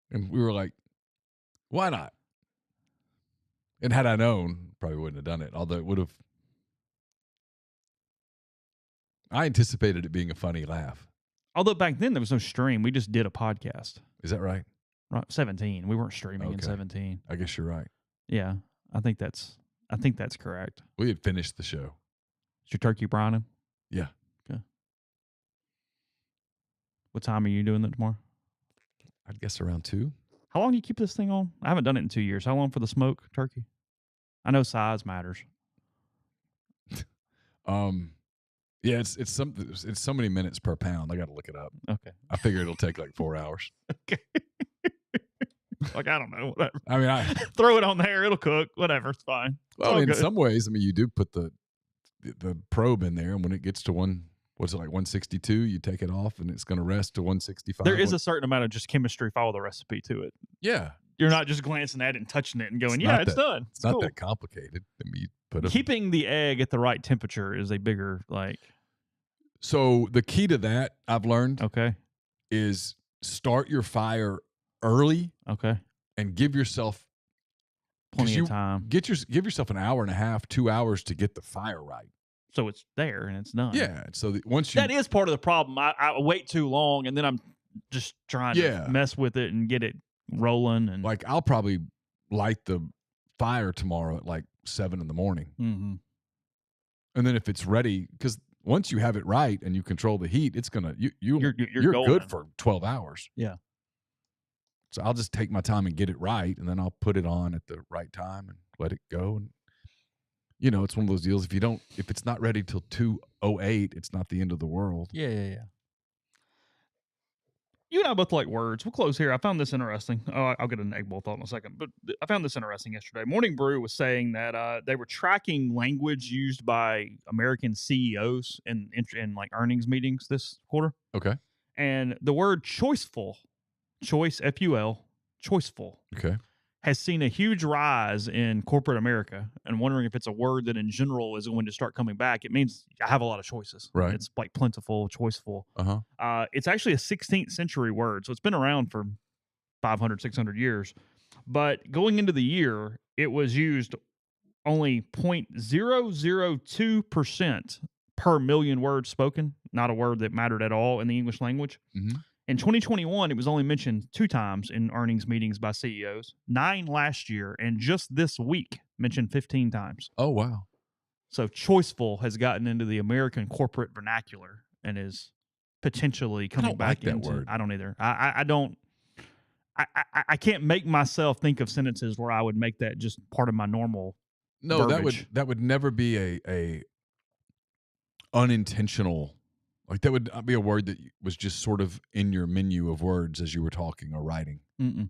and we were like, "Why not?" And had I known, probably wouldn't have done it. Although it would have. I anticipated it being a funny laugh. Although back then there was no stream. We just did a podcast. Is that right? Right, 17. We weren't streaming in 17. I guess you're right. Yeah, I think that's correct. We had finished the show. Is your turkey brining? Yeah. Okay. What time are you doing that tomorrow? I'd guess around 2. How long do you keep this thing on? I haven't done it in 2 years. How long for the smoke turkey? I know size matters. Yeah, it's so many minutes per pound. I got to look it up. Okay. I figure it'll take like 4 hours. Okay. Like, I don't know. Whatever. I mean, throw it on there. It'll cook. Whatever. It's fine. Well, in some ways, I mean, you do put the probe in there, and when it gets to 162, you take it off, and it's going to rest to 165. There is a certain amount of just chemistry. Follow the recipe to it. Yeah. You're not just glancing at it and touching it and going, it's done. It's not that complicated. I mean, keeping the egg at the right temperature is a bigger, So the key to that, I've learned, is start your fire early. Okay. And give yourself plenty of time. Give yourself an hour and a half, 2 hours to get the fire right. So it's there and it's done. Yeah. So once you that is part of the problem. I wait too long and then I'm just trying to mess with it and get it rolling. And like I'll probably light the fire tomorrow at like 7 a.m. Mm-hmm. And then if it's ready, because once you have it right and you control the heat, it's gonna you're good for 12 hours. Yeah. So I'll just take my time and get it right, and then I'll put it on at the right time and let it go. And it's one of those deals. If it's not ready till 2:08, it's not the end of the world. Yeah. You and I both like words. We'll close here. I found this interesting. Oh, I'll get an egg bowl thought in a second. But I found this interesting yesterday. Morning Brew was saying that they were tracking language used by American CEOs in like earnings meetings this quarter. Okay. And the word choiceful, choice, F-U-L, choiceful, has seen a huge rise in corporate America, and wondering if it's a word that in general is going to start coming back. It means I have a lot of choices. Right. It's like plentiful, choiceful. It's actually a 16th century word, so it's been around for 500, 600 years. But going into the year, it was used only 0.002% per million words spoken, not a word that mattered at all in the English language. Mm-hmm. In 2021, it was only mentioned 2 times in earnings meetings by CEOs, 9 last year, and just this week mentioned 15 times. Oh, wow. So choiceful has gotten into the American corporate vernacular and is potentially coming back like that into. word. I don't either. I don't. I can't make myself think of sentences where I would make that just part of my normal. No, verbiage. that would never be a unintentional. Like that would be a word that was just sort of in your menu of words as you were talking or writing. Mm-mm.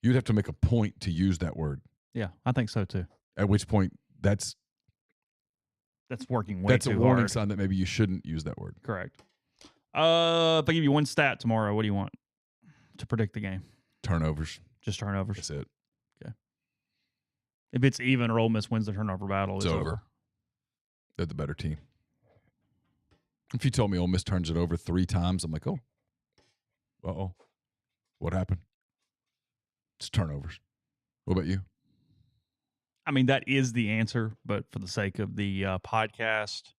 You'd have to make a point to use that word. Yeah, I think so too. At which point, that's working way that's too a warning hard. sign that maybe you shouldn't use that word. Correct. If I give you one stat tomorrow, what do you want to predict the game? Turnovers. Just turnovers. That's it. Okay. If it's even or Ole Miss wins the turnover battle, it's over. They're the better team. If you told me Ole Miss turns it over 3 times, I'm like, oh, uh-oh, what happened? It's turnovers. What about you? I mean, that is the answer, but for the sake of the podcast,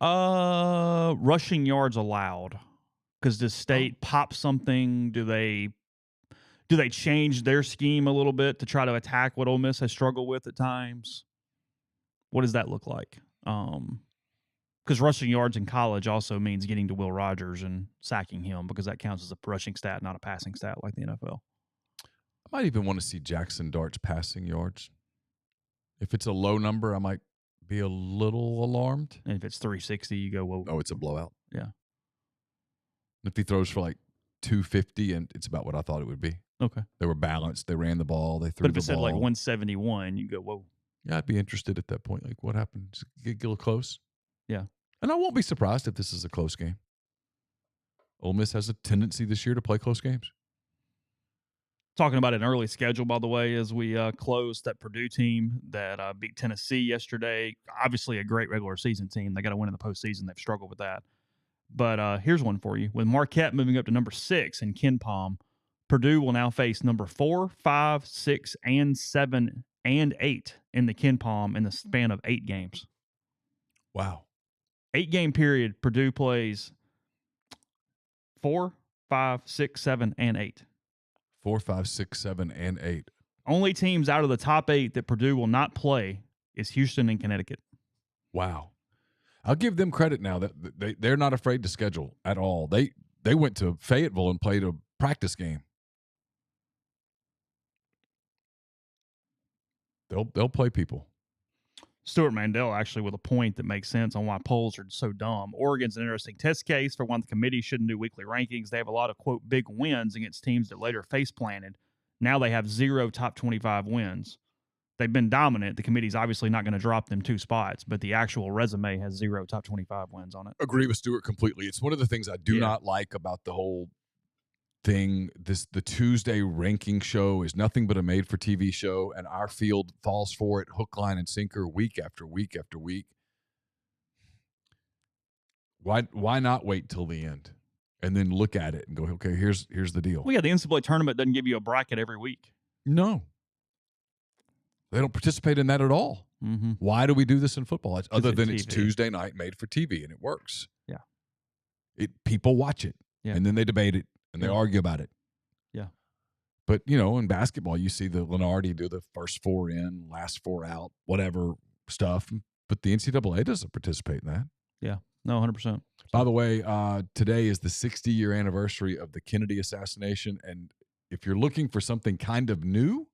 rushing yards allowed. Because does State pop something? Do they change their scheme a little bit to try to attack what Ole Miss has struggled with at times? What does that look like? Because rushing yards in college also means getting to Will Rogers and sacking him, because that counts as a rushing stat, not a passing stat like the NFL. I might even want to see Jackson Dart's passing yards. If it's a low number, I might be a little alarmed. And if it's 360, you go, whoa. Oh, it's a blowout. Yeah. If he throws for like 250, and it's about what I thought it would be. Okay. They were balanced. They ran the ball. They threw the ball. But if it said like 171, you go, whoa. Yeah, I'd be interested at that point. Like, what happened? Just get a little close. Yeah. And I won't be surprised if this is a close game. Ole Miss has a tendency this year to play close games. Talking about an early schedule, by the way, as we closed, that Purdue team that beat Tennessee yesterday. Obviously a great regular season team. They got to win in the postseason. They've struggled with that. But here's one for you. With Marquette moving up to number 6 in KenPom, Purdue will now face number 4, 5, 6, and 7, and 8 in the KenPom in the span of 8 games. Wow. 8-game period, Purdue plays 4, 5, 6, 7, and 8. 4, 5, 6, 7, and 8. Only teams out of the top 8 that Purdue will not play is Houston and Connecticut. Wow. I'll give them credit now that they're not afraid to schedule at all. They went to Fayetteville and played a practice game. They'll play people. Stuart Mandel actually with a point that makes sense on why polls are so dumb. Oregon's an interesting test case for why the committee shouldn't do weekly rankings. They have a lot of, quote, big wins against teams that later face planted. Now they have 0 top 25 wins. They've been dominant. The committee's obviously not going to drop them 2 spots, but the actual resume has 0 top 25 wins on it. Agree with Stuart completely. It's one of the things I do not like about the whole thing. The Tuesday ranking show is nothing but a made-for-TV show, and our field falls for it hook, line, and sinker week after week after week. Why not wait till the end and then look at it and go, okay, here's the deal. Well, yeah, the NCAA tournament doesn't give you a bracket every week. No. They don't participate in that at all. Mm-hmm. Why do we do this in football? Other than it's TV. Tuesday night made for TV, and it works. Yeah. People watch it, and then they debate it, and they argue about it. Yeah. But, in basketball, you see the Lenardi do the first 4 in, last 4 out, whatever stuff. But the NCAA doesn't participate in that. Yeah. No, 100%. By the way, today is the 60-year anniversary of the Kennedy assassination. And if you're looking for something kind of new,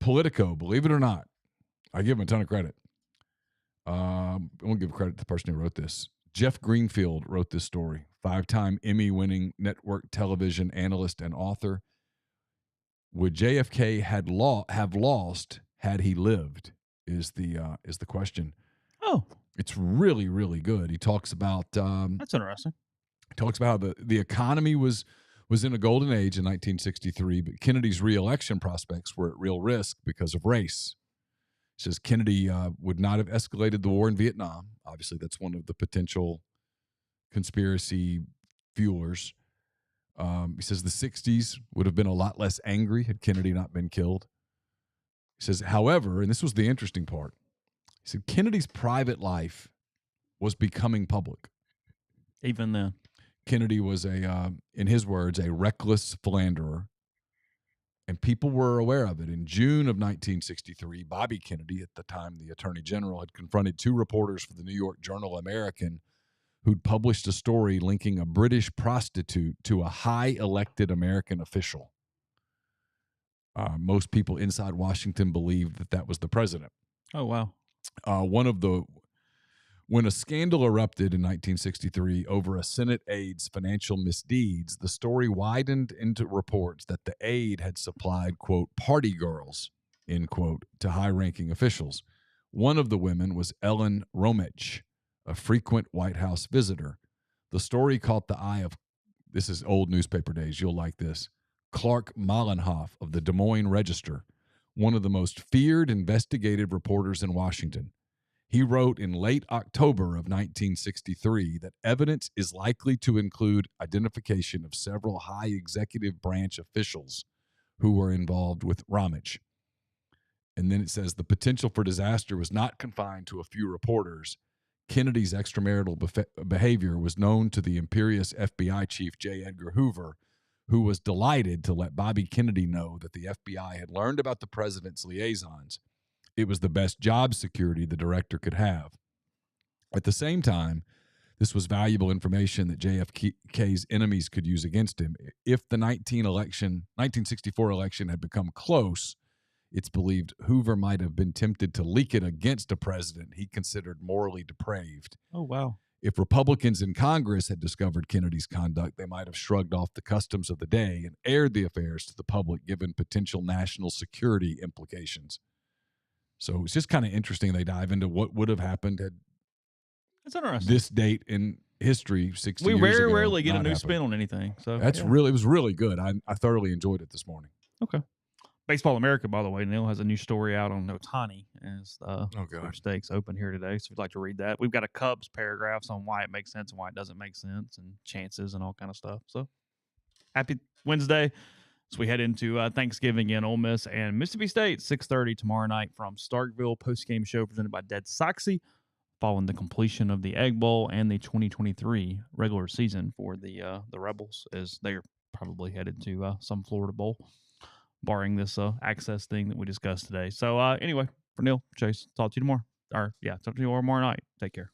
Politico, believe it or not, I give him a ton of credit. I won't give credit to the person who wrote this. Jeff Greenfield wrote this story. 5-time Emmy-winning network television analyst and author. Would JFK have lost had he lived? Is the question. Oh, it's really, really good. He talks about that's interesting. He talks about how the economy was in a golden age in 1963, but Kennedy's re-election prospects were at real risk because of race. He says Kennedy would not have escalated the war in Vietnam. Obviously, that's one of the potential conspiracy fuelers. He says the 60s would have been a lot less angry had Kennedy not been killed. He says, however, and this was the interesting part, he said Kennedy's private life was becoming public. Even then. Kennedy was in his words, a reckless philanderer, and people were aware of it. In June of 1963, Bobby Kennedy, at the time the Attorney General, had confronted 2 reporters for the New York Journal-American who'd published a story linking a British prostitute to a high elected American official. Most people inside Washington believed that was the president. Oh, wow. When a scandal erupted in 1963 over a Senate aide's financial misdeeds, the story widened into reports that the aide had supplied, quote, party girls, end quote, to high-ranking officials. One of the women was Ellen Romich, a frequent White House visitor. The story caught the eye of, this is old newspaper days, you'll like this, Clark Mollenhoff of the Des Moines Register, one of the most feared investigative reporters in Washington. He wrote in late October of 1963 that evidence is likely to include identification of several high executive branch officials who were involved with Romich. And then it says the potential for disaster was not confined to a few reporters. Kennedy's extramarital behavior was known to the imperious FBI chief J. Edgar Hoover, who was delighted to let Bobby Kennedy know that the FBI had learned about the president's liaisons. It was the best job security the director could have. At the same time, this was valuable information that JFK's enemies could use against him. If the 1964 election had become close, it's believed Hoover might have been tempted to leak it against a president he considered morally depraved. Oh, wow. If Republicans in Congress had discovered Kennedy's conduct, they might have shrugged off the customs of the day and aired the affairs to the public, given potential national security implications. So it's just kind of interesting they dive into what would have happened had That's interesting. This date in history 60 we years ago. We rarely get a new happened. spin on anything. So That's it was really good. I thoroughly enjoyed it this morning. Okay. Baseball America, by the way, Neal has a new story out on Otani as stakes open here today. So if you'd like to read that, we've got a Cubs paragraphs on why it makes sense and why it doesn't make sense and chances and all kind of stuff. So happy Wednesday. So we head into Thanksgiving in Ole Miss and Mississippi State, 6:30 tomorrow night from Starkville. Postgame show presented by Dead Soxy, following the completion of the Egg Bowl and the 2023 regular season for the Rebels, as they're probably headed to some Florida Bowl, barring this access thing that we discussed today. So anyway, for Neal, Chase, talk to you tomorrow. Talk to you tomorrow night. Take care.